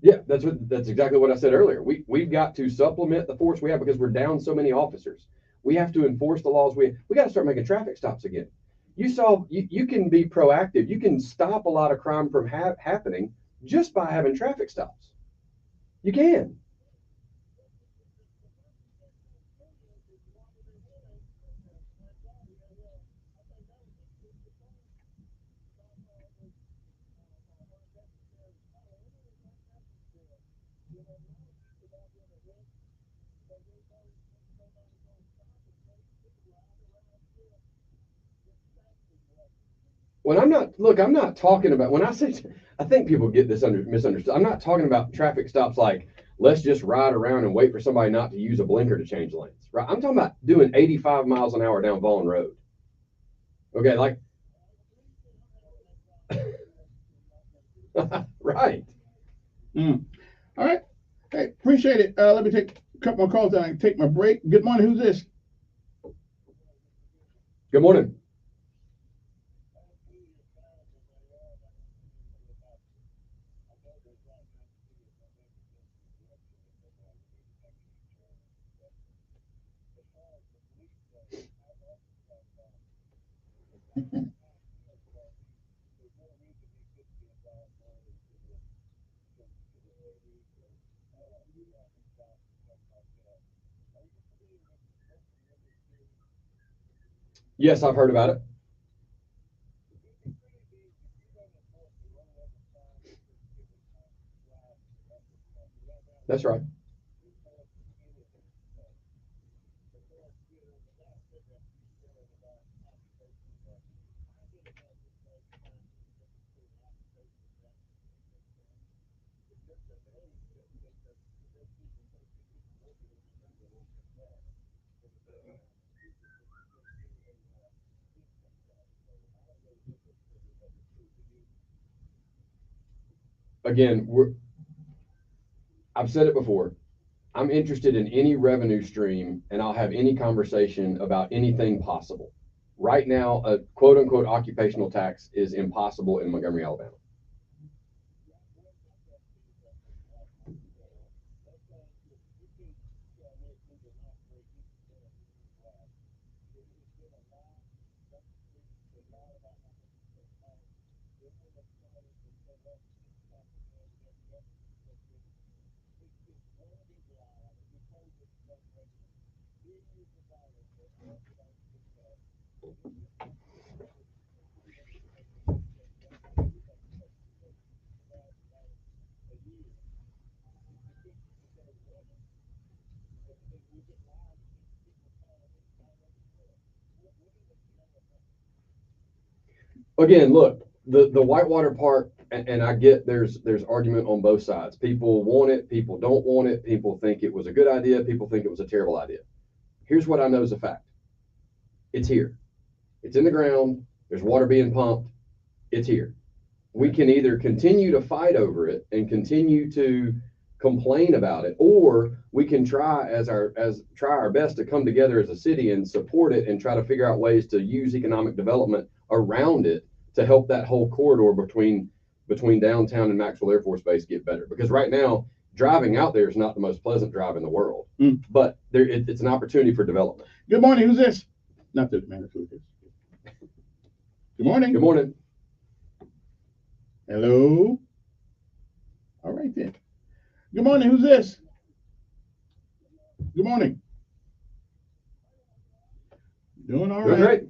Yeah, that's exactly what I said earlier. We've got to supplement the force we have because we're down so many officers. We have to enforce the laws. We got to start making traffic stops again. You can be proactive. You can stop a lot of crime from happening just by having traffic stops. You can. when I'm not talking about, when I say, I think people get this misunderstood. I'm not talking about traffic stops like, let's just ride around and wait for somebody not to use a blinker to change lanes, right? I'm talking about doing 85 miles an hour down Vaughn Road. Okay, like, right. All right. Hey, appreciate it. Let me take a couple more calls and I can take my break. Good morning. Who's this? Good morning. Yes, I've heard about it. That's right. Again, I've said it before. I'm interested in any revenue stream and I'll have any conversation about anything possible. Right now, a quote unquote occupational tax is impossible in Montgomery, Alabama. Again, look, the Whitewater Park, and I get there's argument on both sides. People want it, people don't want it, people think it was a good idea, people think it was a terrible idea. Here's what I know is a fact. It's here. It's in the ground. There's water being pumped. It's here. We can either continue to fight over it and continue to complain about it, or we can try our best to come together as a city and support it and try to figure out ways to use economic development around it to help that whole corridor between downtown and Maxwell Air Force Base get better. Because right now, driving out there is not the most pleasant drive in the world, but it's an opportunity for development. Good morning. Who's this? Not this man. Who's this? Good morning. Good morning. Hello. All right then. Good morning. Who's this? Good morning. Doing all right. Great.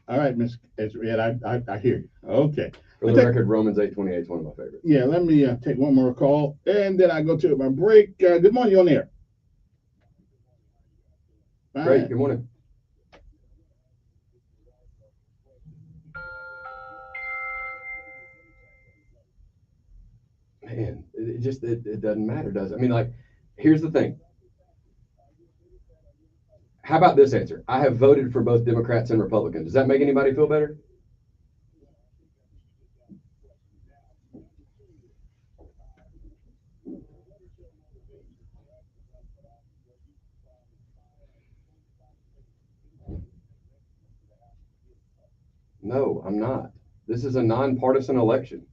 All right, Miss Ed, I hear you. Okay. For the record, Romans 8:28 is one of my favorites. Yeah, let me take one more call, and then I go to my break. Good morning, you on there. Great. Good morning. Man, it doesn't matter, does it? I mean, like, here's the thing. How about this answer? I have voted for both Democrats and Republicans. Does that make anybody feel better? No, I'm not. This is a nonpartisan election.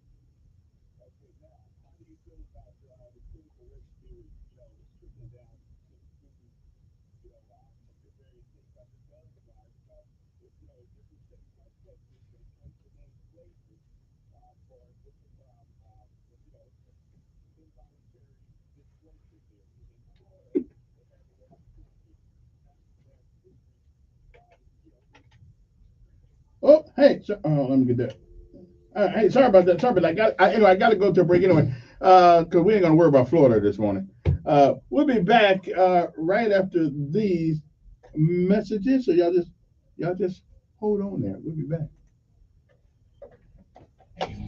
Oh, hey, so, let me get that. Hey, sorry about that. Sorry, but I got to go to a break anyway. Because we ain't gonna worry about Florida this morning. We'll be back right after these messages. So y'all just hold on there. We'll be back.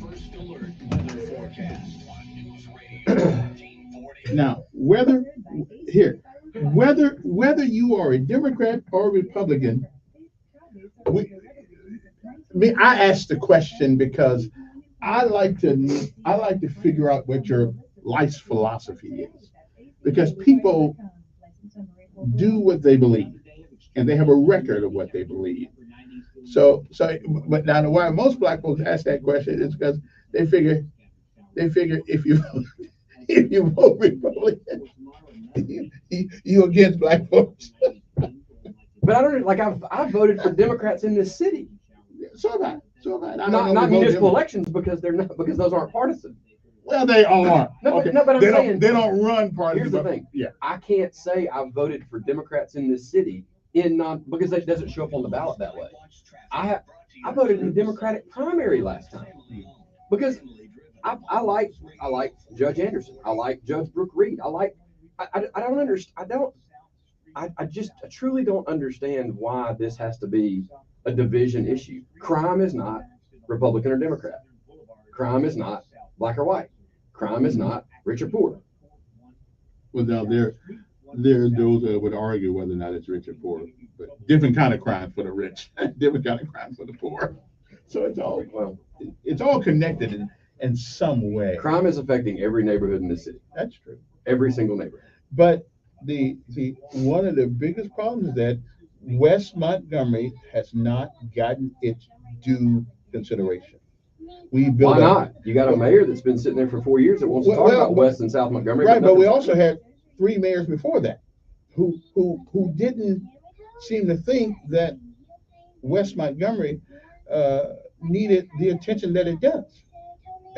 First alert weather forecast on News Radio 1440. Now, whether you are a Democrat or Republican, I asked the question because I like to figure out what your life's philosophy is, because people do what they believe, and they have a record of what they believe. But now why most black folks ask that question is because they figure if you vote Republican, you against black folks. But I don't like. I've voted for Democrats in this city. So have I. Not municipal elections because those aren't partisan. Well, they are. But I'm saying they don't run partisan. Here's the thing. Yeah. I can't say I voted for Democrats in this city because that doesn't show up on the ballot that way. I voted in the Democratic primary last time because I like Judge Anderson. I like Judge Brooke Reed. I don't understand. I truly don't understand why this has to be a division issue. Crime is not Republican or Democrat. Crime is not black or white. Crime is not rich or poor. Well, now there are those that would argue whether or not it's rich or poor, but different kind of crime for the rich, different kind of crime for the poor. So it's all connected in some way. Crime is affecting every neighborhood in the city. That's true. Every single neighborhood. But the one of the biggest problems is that West Montgomery has not gotten its due consideration. Why not? You got a mayor that's been sitting there for 4 years that wants to talk about West and South Montgomery. Right, but we also had 3 mayors before that who didn't seem to think that West Montgomery needed the attention that it does.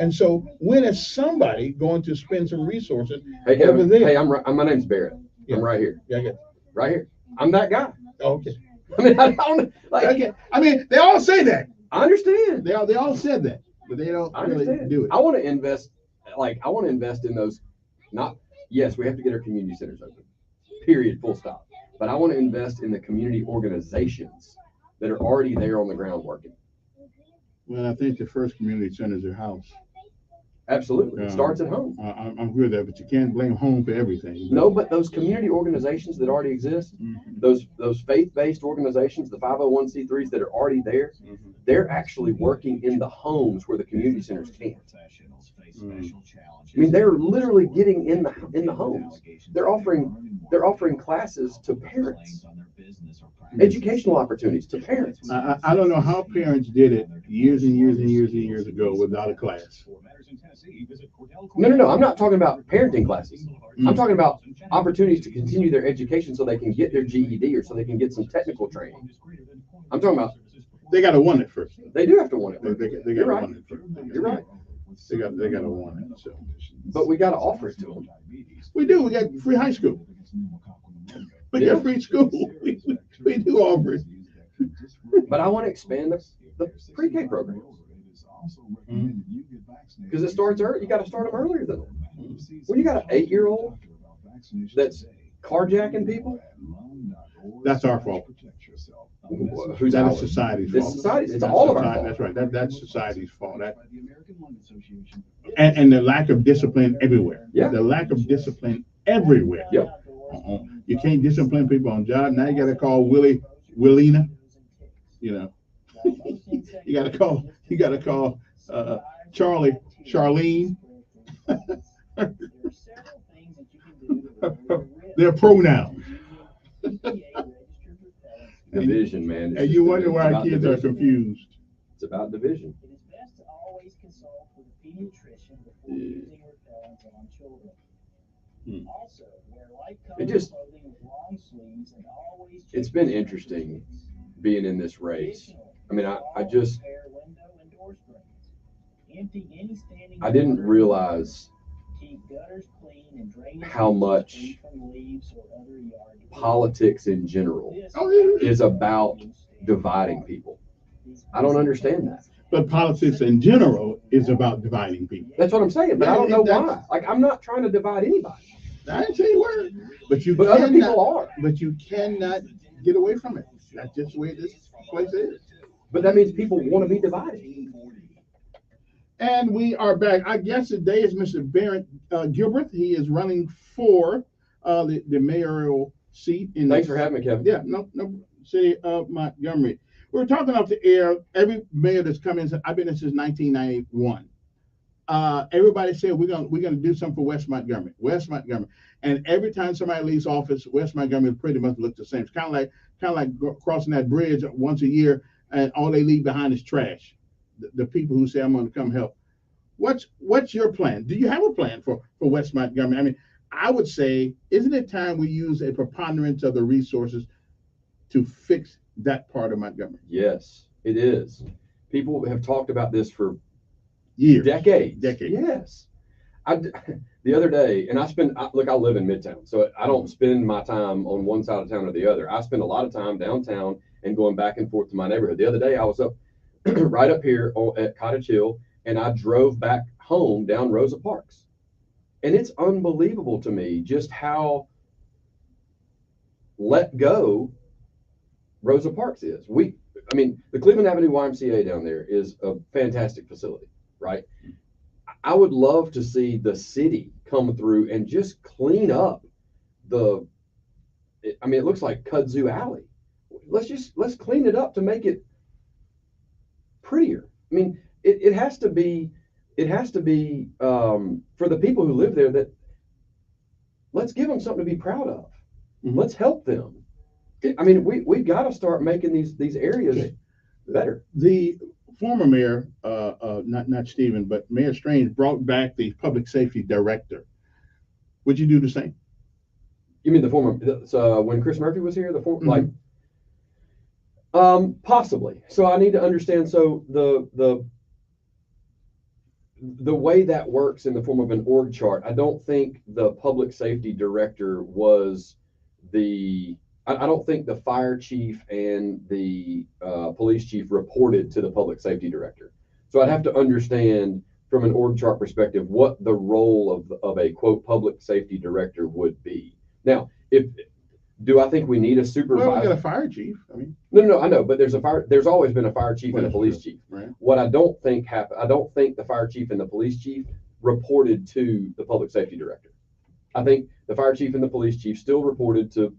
And so when is somebody going to spend some resources over there? Hey, my name's Barrett. Yeah. I'm right here. Yeah, I get it. Right here. I'm that guy. Okay. I mean, I don't like. Okay. I mean, they all say that. I understand. They all said that, but they don't really do it. I want to invest. I want to invest in those. Yes, we have to get our community centers open. Period. Full stop. But I want to invest in the community organizations that are already there on the ground working. Well, I think the first community center is your house. Absolutely. It starts at home. I'm good at that, but you can't blame home for everything. No, but those community organizations that already exist, those faith-based organizations, the 501c3s that are already there, they're actually working in the homes where the community centers can't. I mean, they're literally getting in the homes. They're offering classes to parents, educational opportunities to parents. I don't know how parents did it years and years and years and years ago without a class. No. I'm not talking about parenting classes. I'm talking about opportunities to continue their education so they can get their GED or so they can get some technical training. I'm talking about they got to want it first. They do have to want it. They got to want it first. You're right. They got to want it. So. But we got to offer it to them. We do. We got free high school. We got free school. We do offer it. But I want to expand the pre-K program. Because it starts early. You got to start them earlier than that. When you got an 8-year-old that's carjacking people, that's our fault. Who's that? Is society's fault. It's all of our fault. That's right. That's society's fault. And the lack of discipline everywhere. Yeah. The lack of discipline everywhere. Yep. You can't discipline people on job. Now you got to call Willina. You know, you got to call Charlie, Charlene. Their pronouns. Division, man. And you wonder why kids are confused. It's about division. It is best to always consult with a pediatrician before using repellents on children. Also, wear light colored clothing with long sleeves and always It's been interesting being in this race. I mean, I just I didn't realize how much politics in general is about dividing people. I don't understand that. But politics in general is about dividing people. That's what I'm saying, but I don't know why. Like, I'm not trying to divide anybody. I didn't say you were, but other people are. But you cannot get away from it. That's just the way this place is. But that means people want to be divided. And we are back. Our guest today is Mr. Barrett Gilbert. He is running for the mayoral seat. Thanks for having me, Kevin. Yeah, no, city of Montgomery. We're talking off the air. Every mayor that's come in, I've been in since 1991. Everybody said we're gonna do something for West Montgomery, and every time somebody leaves office, West Montgomery pretty much looks the same. It's kind of like crossing that bridge once a year, and all they leave behind is trash. The people who say I'm going to come help. What's your plan? Do you have a plan for West Montgomery? I mean, I would say, isn't it time we use a preponderance of the resources to fix that part of Montgomery? Yes, it is. People have talked about this for years, decades. Yes. The other day, and I live in Midtown, so I don't spend my time on one side of town or the other. I spend a lot of time downtown and going back and forth to my neighborhood. The other day, I was up right up here at Cottage Hill, and I drove back home down Rosa Parks. And it's unbelievable to me just how let go Rosa Parks is. The Cleveland Avenue YMCA down there is a fantastic facility, right? I would love to see the city come through and just clean up it looks like Kudzu Alley. Let's clean it up to make it prettier. I mean, it has to be for the people who live there, that let's give them something to be proud of. Mm-hmm. Let's help them. I mean, we've got to start making these areas better. The former mayor, not Stephen, but Mayor Strange brought back the public safety director. Would you do the same? You mean the former? When Chris Murphy was here, the former, mm-hmm. Possibly. So I need to understand. So the way that works in the form of an org chart, I don't think the public safety director was I don't think the fire chief and the police chief reported to the public safety director. So I'd have to understand from an org chart perspective what the role of a quote public safety director would be. Now, do I think we need a supervisor? Well, we got a fire chief. I mean, no, I know, but there's always been a fire chief and a police chief. Right. What I don't think happened, I don't think the fire chief and the police chief reported to the public safety director. I think the fire chief and the police chief still reported to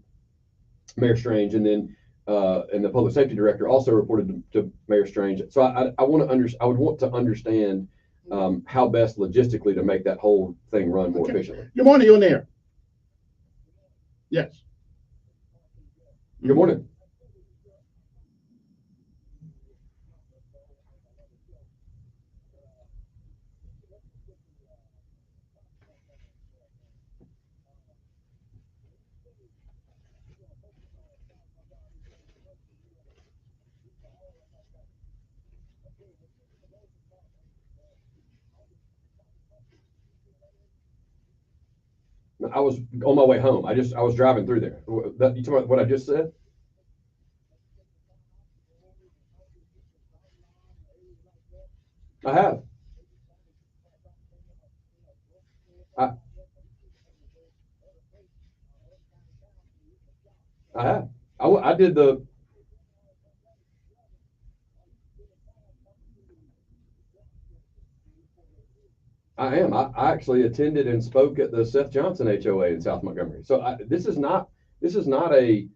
Mayor Strange, and then and the public safety director also reported to Mayor Strange. So I would want to understand how best logistically to make that whole thing run more efficiently. Good morning, you're there. Yes. Good morning. I was on my way home. I was driving through there. You talking about what I just said? I have. I have. I did the. I am. I actually attended and spoke at the Seth Johnson HOA in South Montgomery. So this is not a,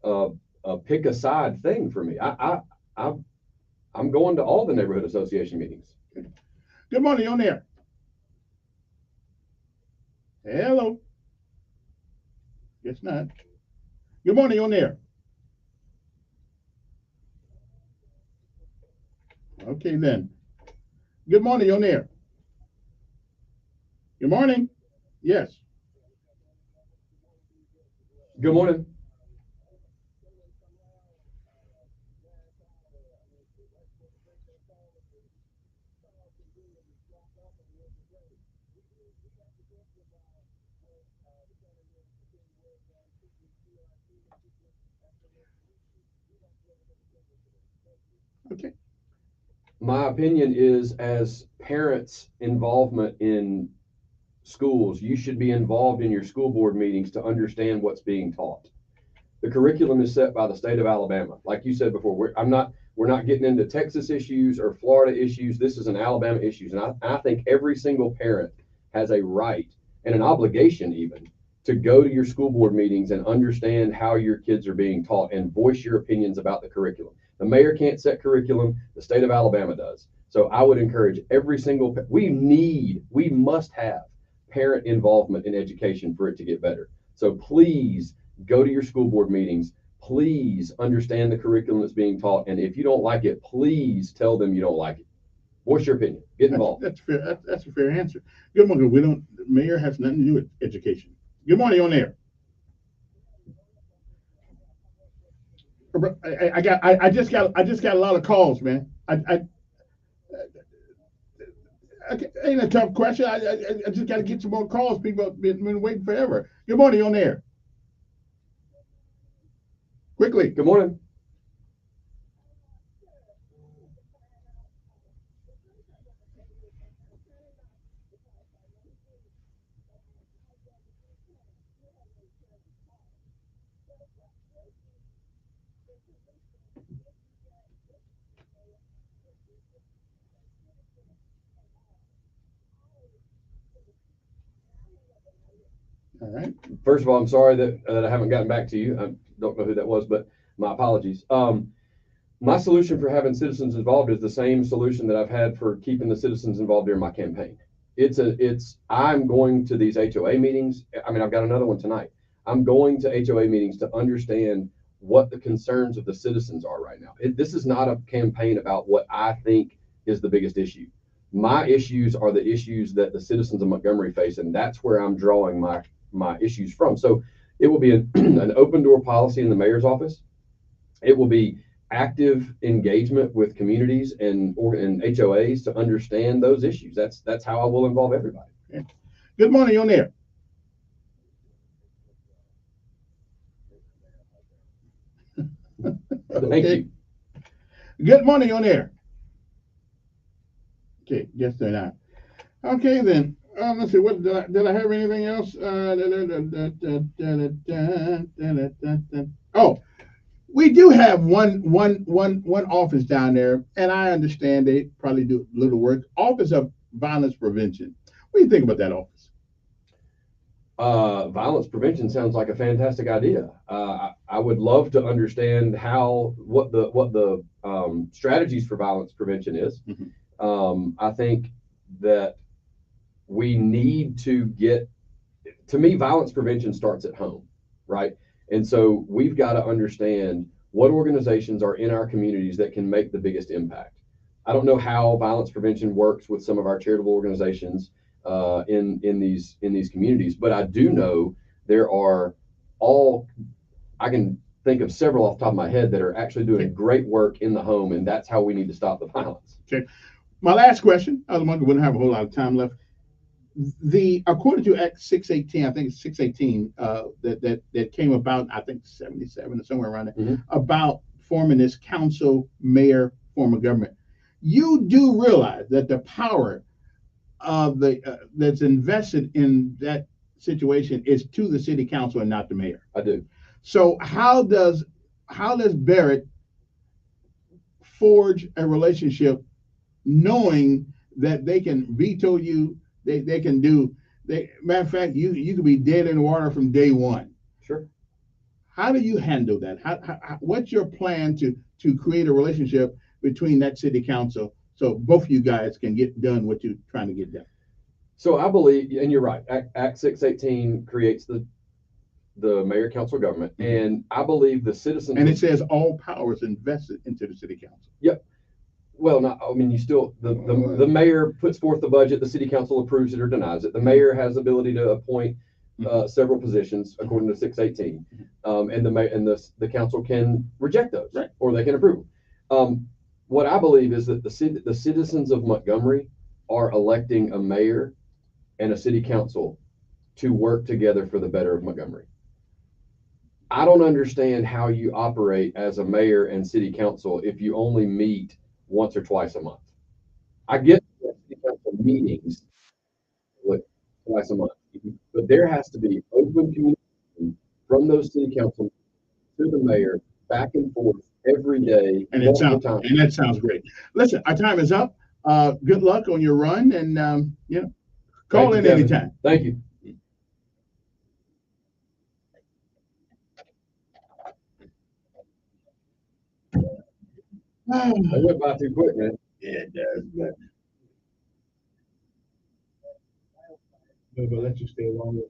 a pick a side thing for me. I'm going to all the neighborhood association meetings. Good morning, on there. Hello. Guess not. Good morning, on there. Okay, then. Good morning, on there. Good morning. Yes. Good morning. Okay. My opinion is, as parents' involvement in schools, you should be involved in your school board meetings to understand what's being taught. The curriculum is set by the state of Alabama. Like you said before, we're not getting into Texas issues or Florida issues. This is an Alabama issue. And I think every single parent has a right and an obligation even to go to your school board meetings and understand how your kids are being taught and voice your opinions about the curriculum. The mayor can't set curriculum, the state of Alabama does. So I would encourage every single, we must have parent involvement in education for it to get better. So please go to your school board meetings. Please understand the curriculum that's being taught. And if you don't like it, please tell them you don't like it. What's your opinion? Get involved. That's fair. That's a fair answer. Good morning. The mayor has nothing to do with education. Good morning, on there. I just got a lot of calls, man. Ain't a tough question. I just got to get some more calls. People have been waiting forever. Good morning, on there. Quickly. Good morning. All right. First of all, I'm sorry that I haven't gotten back to you. I don't know who that was, but my apologies. My solution for having citizens involved is the same solution that I've had for keeping the citizens involved during my campaign. I'm going to these HOA meetings. I mean, I've got another one tonight. I'm going to HOA meetings to understand what the concerns of the citizens are right now. This is not a campaign about what I think is the biggest issue. My issues are the issues that the citizens of Montgomery face, and that's where I'm drawing my issues from. So it will be an open door policy in the mayor's office. It will be active engagement with communities and HOAs to understand those issues. That's how I will involve everybody. Okay. Good morning, on there. Thank you. Good morning, on there. Okay, yes, they're not. Okay, then. Let's see. What did I have anything else? Oh, we do have one office down there, and I understand they probably do little work. Office of Violence Prevention. What do you think about that office? Violence prevention sounds like a fantastic idea. I would love to understand what the strategies for violence prevention is. Mm-hmm. I think that we need to to me, violence prevention starts at home, right? And so we've got to understand what organizations are in our communities that can make the biggest impact. I don't know how violence prevention works with some of our charitable organizations in these communities, but I do know there are I can think of several off the top of my head that are actually doing great work in the home, and that's how we need to stop the violence. Okay. My last question, otherwise we wouldn't have a whole lot of time left. According to Act 618, I think it's 618, that came about, I think 77 or somewhere around there, mm-hmm. about forming this council mayor form of government. You do realize that the power of that's invested in that situation is to the city council and not the mayor. I do. So how does Barrett forge a relationship knowing that they can veto you they can do. Matter of fact, you could be dead in the water from day one. Sure. How do you handle that? What's your plan to create a relationship between that city council so both of you guys can get done what you're trying to get done? So I believe, and you're right, Act 618 creates the mayor council government, and I believe the citizens. And it says all powers invested into the city council. Yep. Well, not, I mean, you still, the mayor puts forth the budget, the city council approves it or denies it. The mayor has the ability to appoint several positions according to 618. And the council can reject those, right, or they can approve them. What I believe is that the citizens of Montgomery are electing a mayor and a city council to work together for the better of Montgomery. I don't understand how you operate as a mayor and city council if you only meet once or twice a month. I get city council meetings twice a month, but there has to be open communication from those city council to the mayor back and forth every day. And that sounds great. Listen, our time is up. Good luck on your run, and call in anytime. Thank you. I went by too quick, man. Yeah, it does. But we'll let you stay longer.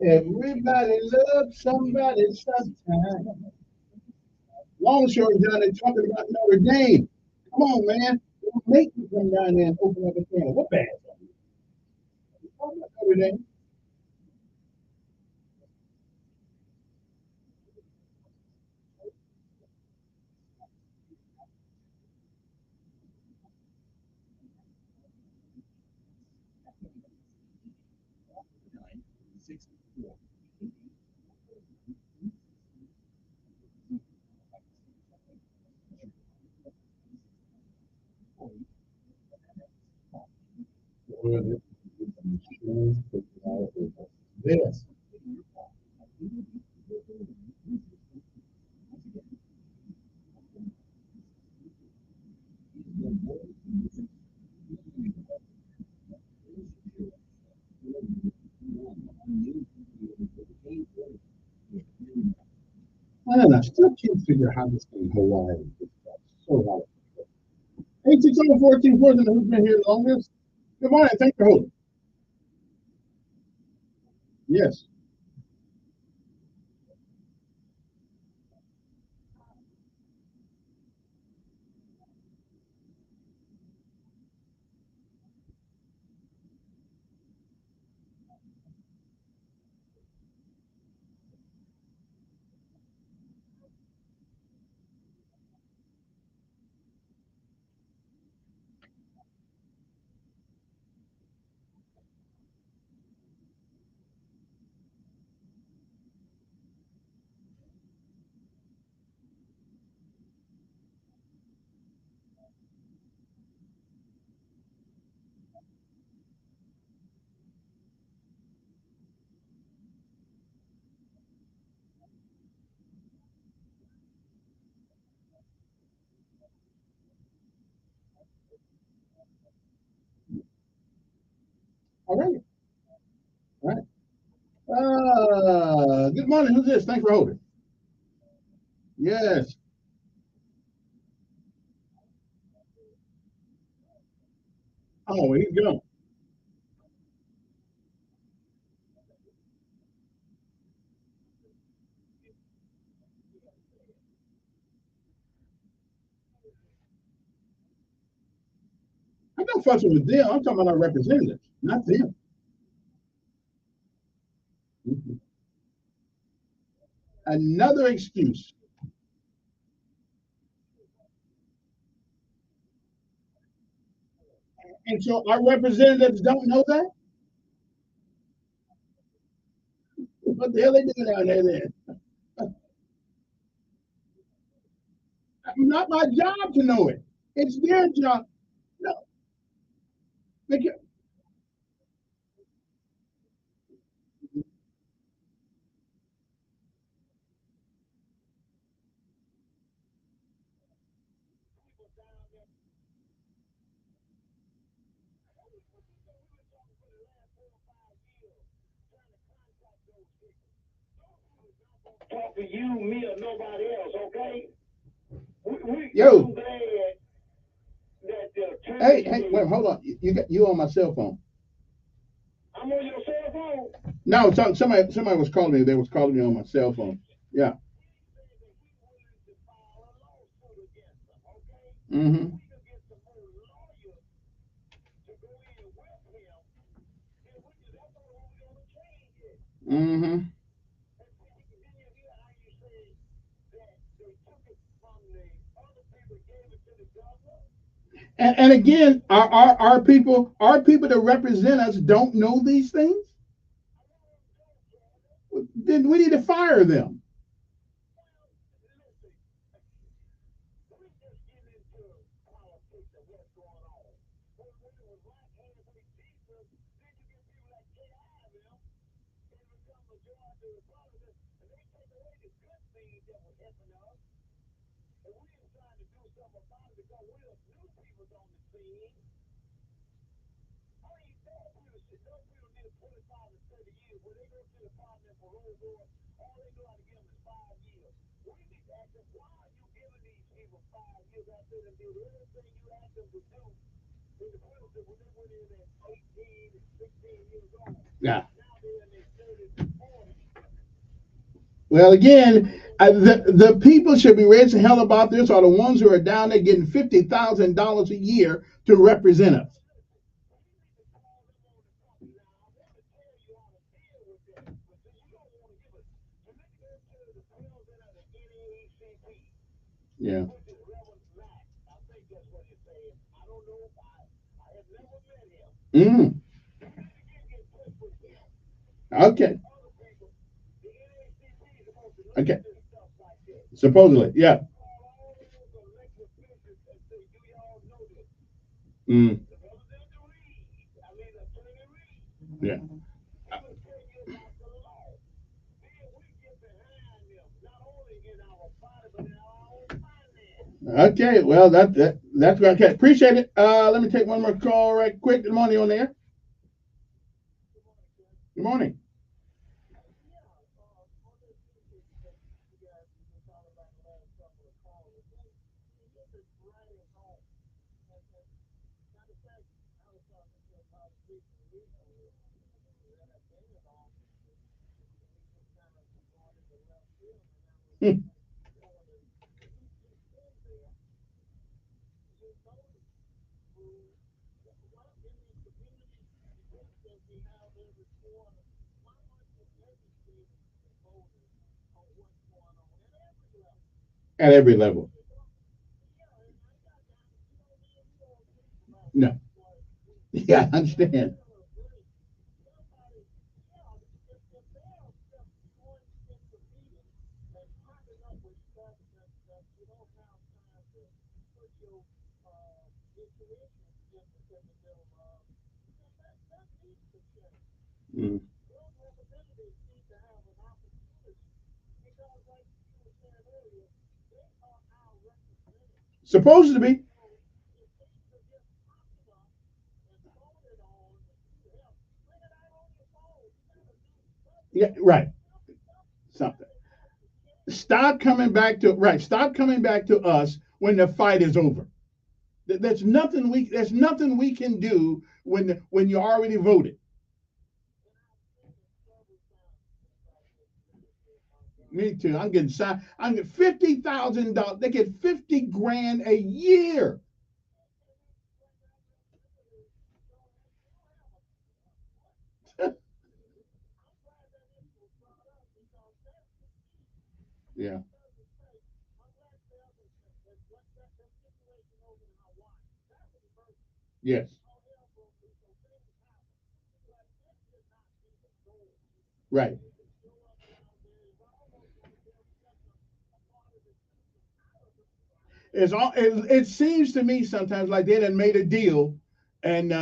Everybody loves somebody sometime. Long short, John, they're talking about Notre Dame. Come on, man. Don't make me come down there and open up a can. What bad? Talking about Notre Dame. This. I don't know. I still can't figure out how this thing Hawaii is so hard. 860 who's been here the longest? Good morning. Thank you for holding. Yes. All right. All right. Good morning. Who's this? Thanks for holding. Yes. Oh, he's gone. I'm not fussing with them. I'm talking about our representatives, not them. Mhm. Another excuse. And so our representatives don't know that? What the hell they doing down there then? Not my job to know it. It's their job. No, they can, talk to you, me, or nobody else, okay? yo. I'm glad that the Hey, wait, hold on. You got you on my cell phone. I'm on your cell phone. No, somebody was calling me. They was calling me on my cell phone. Yeah. Mm-hmm. Mm-hmm. And again, our people that represent us don't know these things. Then we need to fire them. Yeah. Well, again, the people should be raising hell about this are the ones who are down there getting $50,000 a year to represent us. Yeah. Mm. Okay. Okay. Supposedly, yeah. Mm. Yeah. Okay. Well, that's okay. Appreciate it. Let me take one more call right quick. Good morning on there. Good morning. Hmm. At every level. No. Yeah, I understand. Mm. Supposed to be. Yeah, right. Something. Stop coming back to right. Stop coming back to us when the fight is over. There's nothing we can do when you already voted. Me too. I'm getting $50,000. They get 50 grand a year. Yeah. Yes. Right. It seems to me sometimes like they done made a deal, and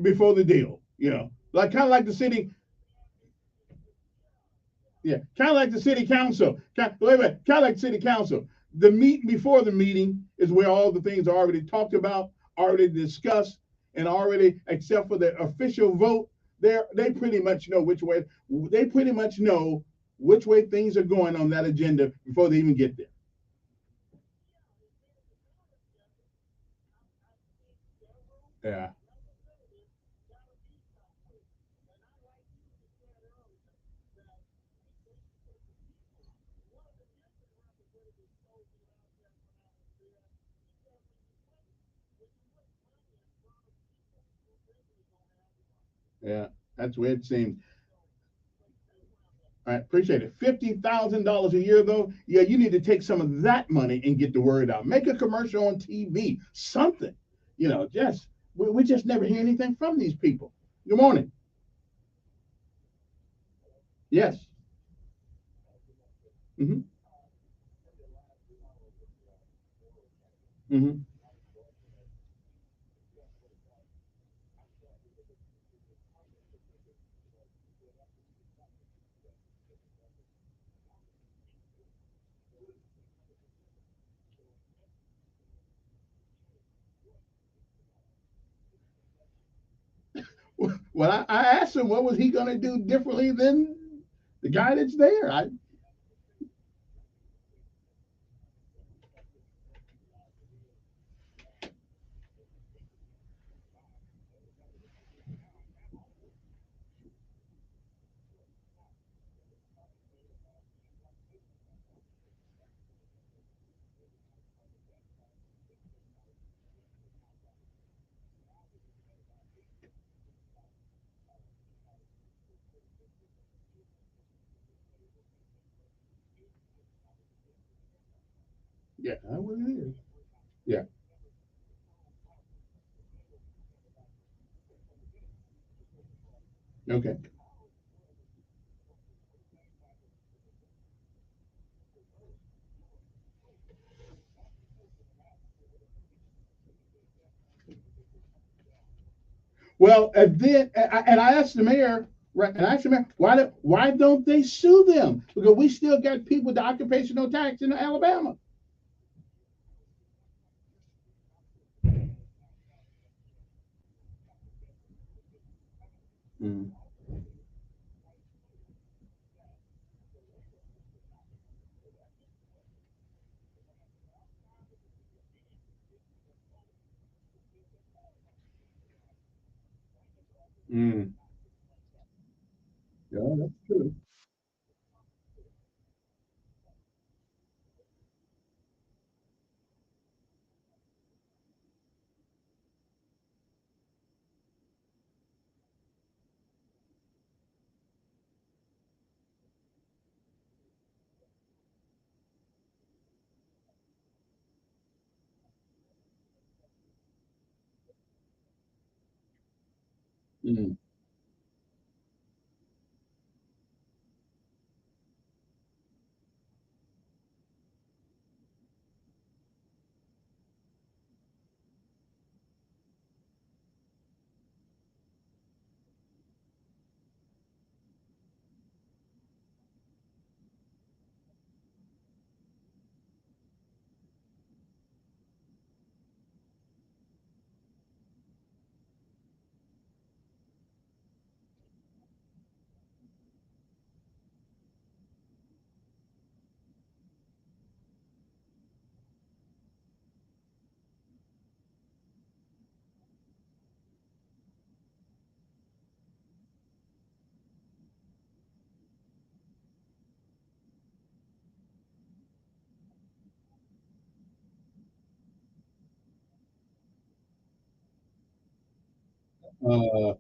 before the deal, like kind of like the city. Yeah, kind of like the city council. Wait a minute, kind of like city council. The meet before the meeting is where all the things are already talked about, already discussed, and already, except for the official vote, they pretty much know which way. They pretty much know which way things are going on that agenda before they even get there. Yeah. Yeah, that's where it seems. I appreciate it. $50,000 a year, though. Yeah, you need to take some of that money and get the word out. Make a commercial on TV, something. Just we just never hear anything from these people. Good morning. Yes. Mm-hmm. Mm-hmm. Well, I asked him what was he going to do differently than the guy that's there. Yeah, that's what it is. Yeah. Okay. Well, and I asked the mayor, right, and I asked the mayor, why don't they sue them? Because we still got people with the occupational tax in Alabama. Mm. Mm. Yeah, that's true. Mm. Uh,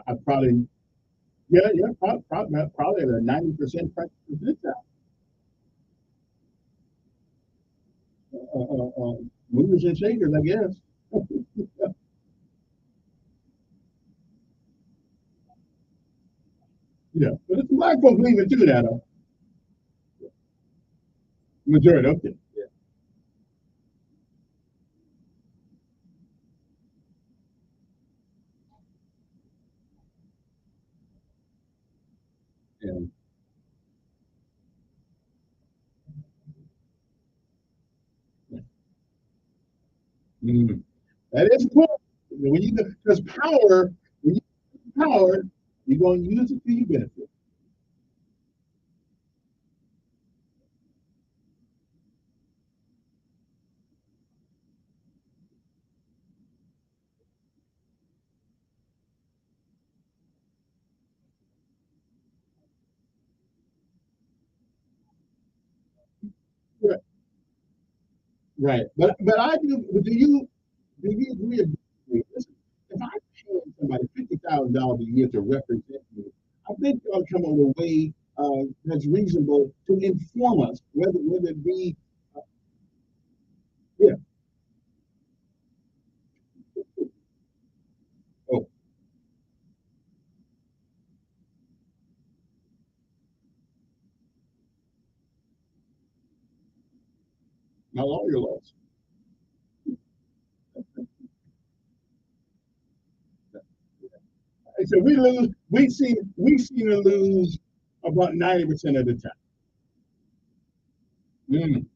I probably, yeah, probably the 90% percentile. Movers and shakers, I guess. Yeah, but it's black folks leaving too now, though. Majority, okay. Yeah. Mm. That is cool. When you because power, when you use power, you're going to use it to your benefit. Right. Right. But I do. But do you agree? Listen, if I pay somebody $50,000 a year to represent me, I think they'll come up with a way that's reasonable to inform us whether it be yeah. Oh, my lawyer lost. And so we lose. We seem to lose about 90% of the time. Mm,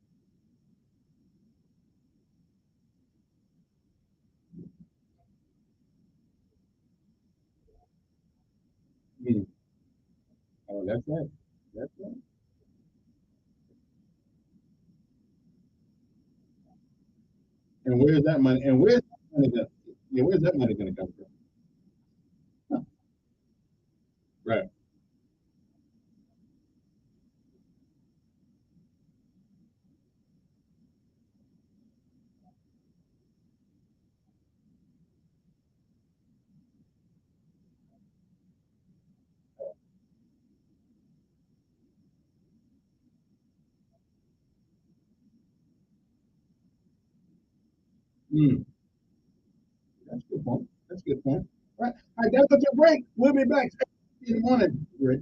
mm. Oh, that's right. That's right. And where's that money? And where's that money going? Yeah, where's that money going to come from? Huh. Right. Mm. That's a good point. That's a good point. All right. All right, that's a break. We'll be back in the morning. Rick.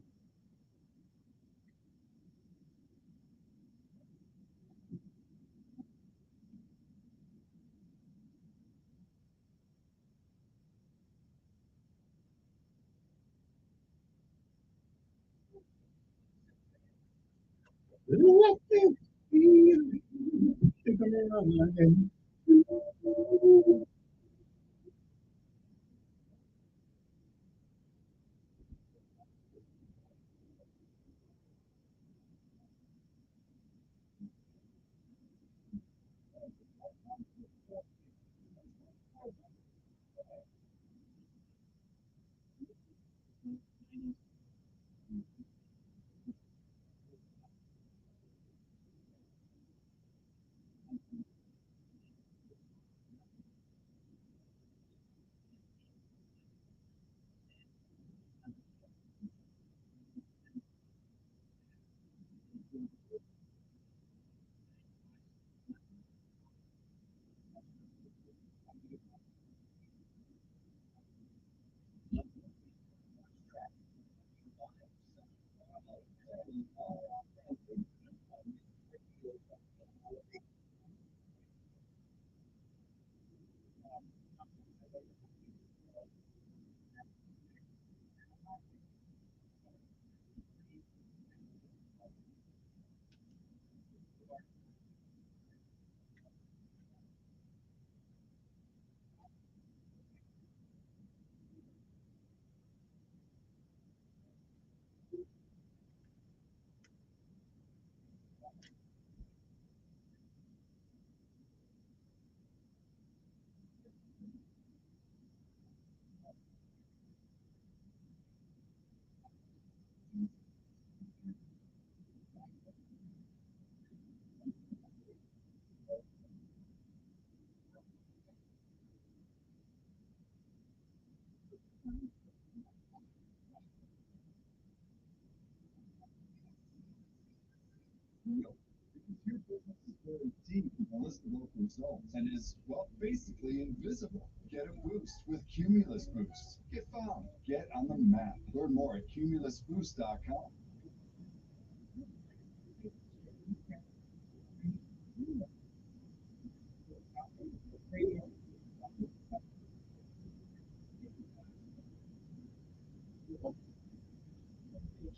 Your business is very deep in the list of local results and is, well, basically invisible. Get a boost with Cumulus Boost. Get found. Get on the map. Learn more at cumulusboost.com.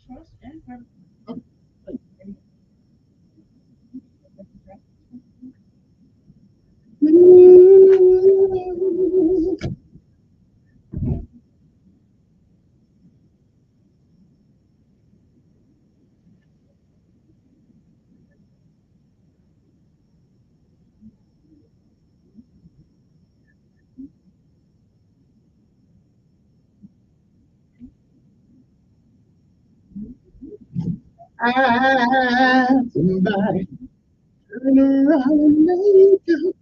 Trust and Somebody turn around and make up.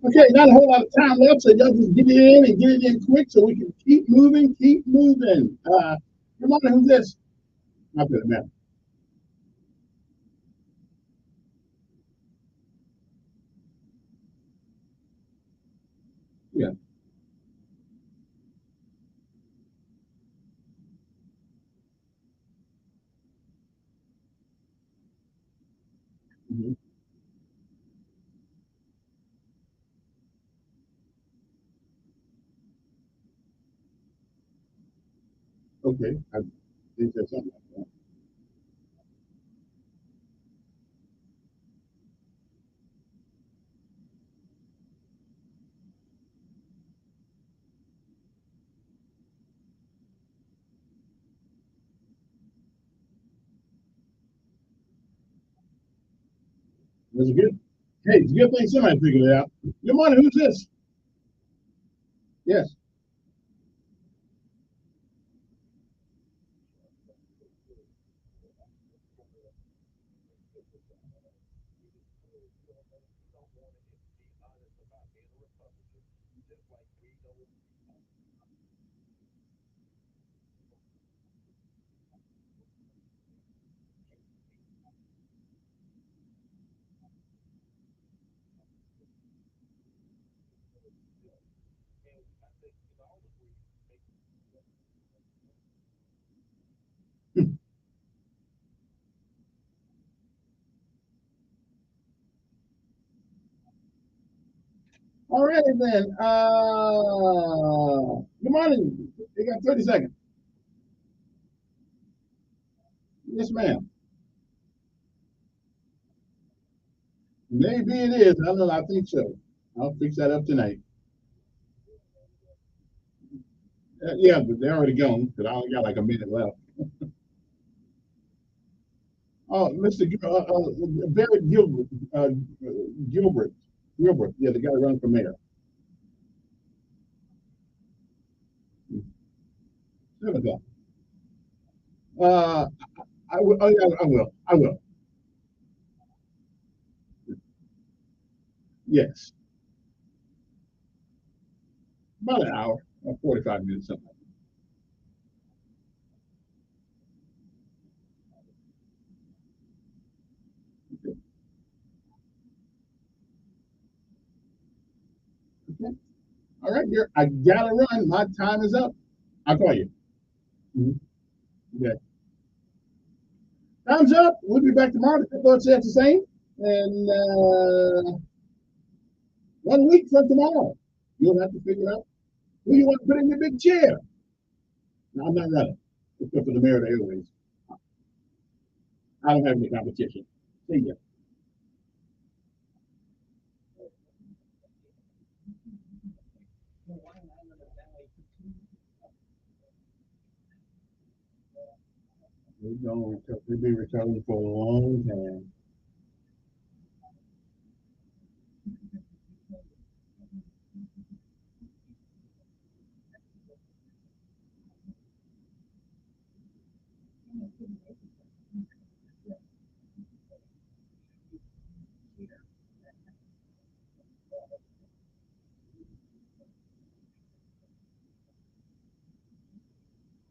Okay, not a whole lot of time left, so y'all just get it in and get it in quick so we can keep moving, keep moving. Come on, who's this? Not good, man. Yeah. Mm-hmm. Okay, I think there's something like that. That's a good. Hey, it's a good thing somebody figured it out. Good morning, who's this? Yes. All right then. Good morning. You got 30 seconds. Yes, ma'am. Maybe it is. I don't know. I think so. I'll fix that up tonight. Yeah, but they're already gone because I only got like a minute left. Oh, Mr. Barrett Gilbert, Gilbert, Gilbert. Yeah, the guy running for mayor. 7 o'clock. Uh, I will. Oh, yeah, I will. I will. Yes, about an hour, 45 minutes, something. Okay. Okay. All right, dear. I gotta run. My time is up. I'll call you. Mhm. Okay. Time's up. We'll be back tomorrow. The Lord says the same. And 1 week from tomorrow, you'll have to figure out who you want to put in your big chair. No, I'm not running, except for the mayor of the airways. I don't have any competition. See ya. We're going to be returning for a long time.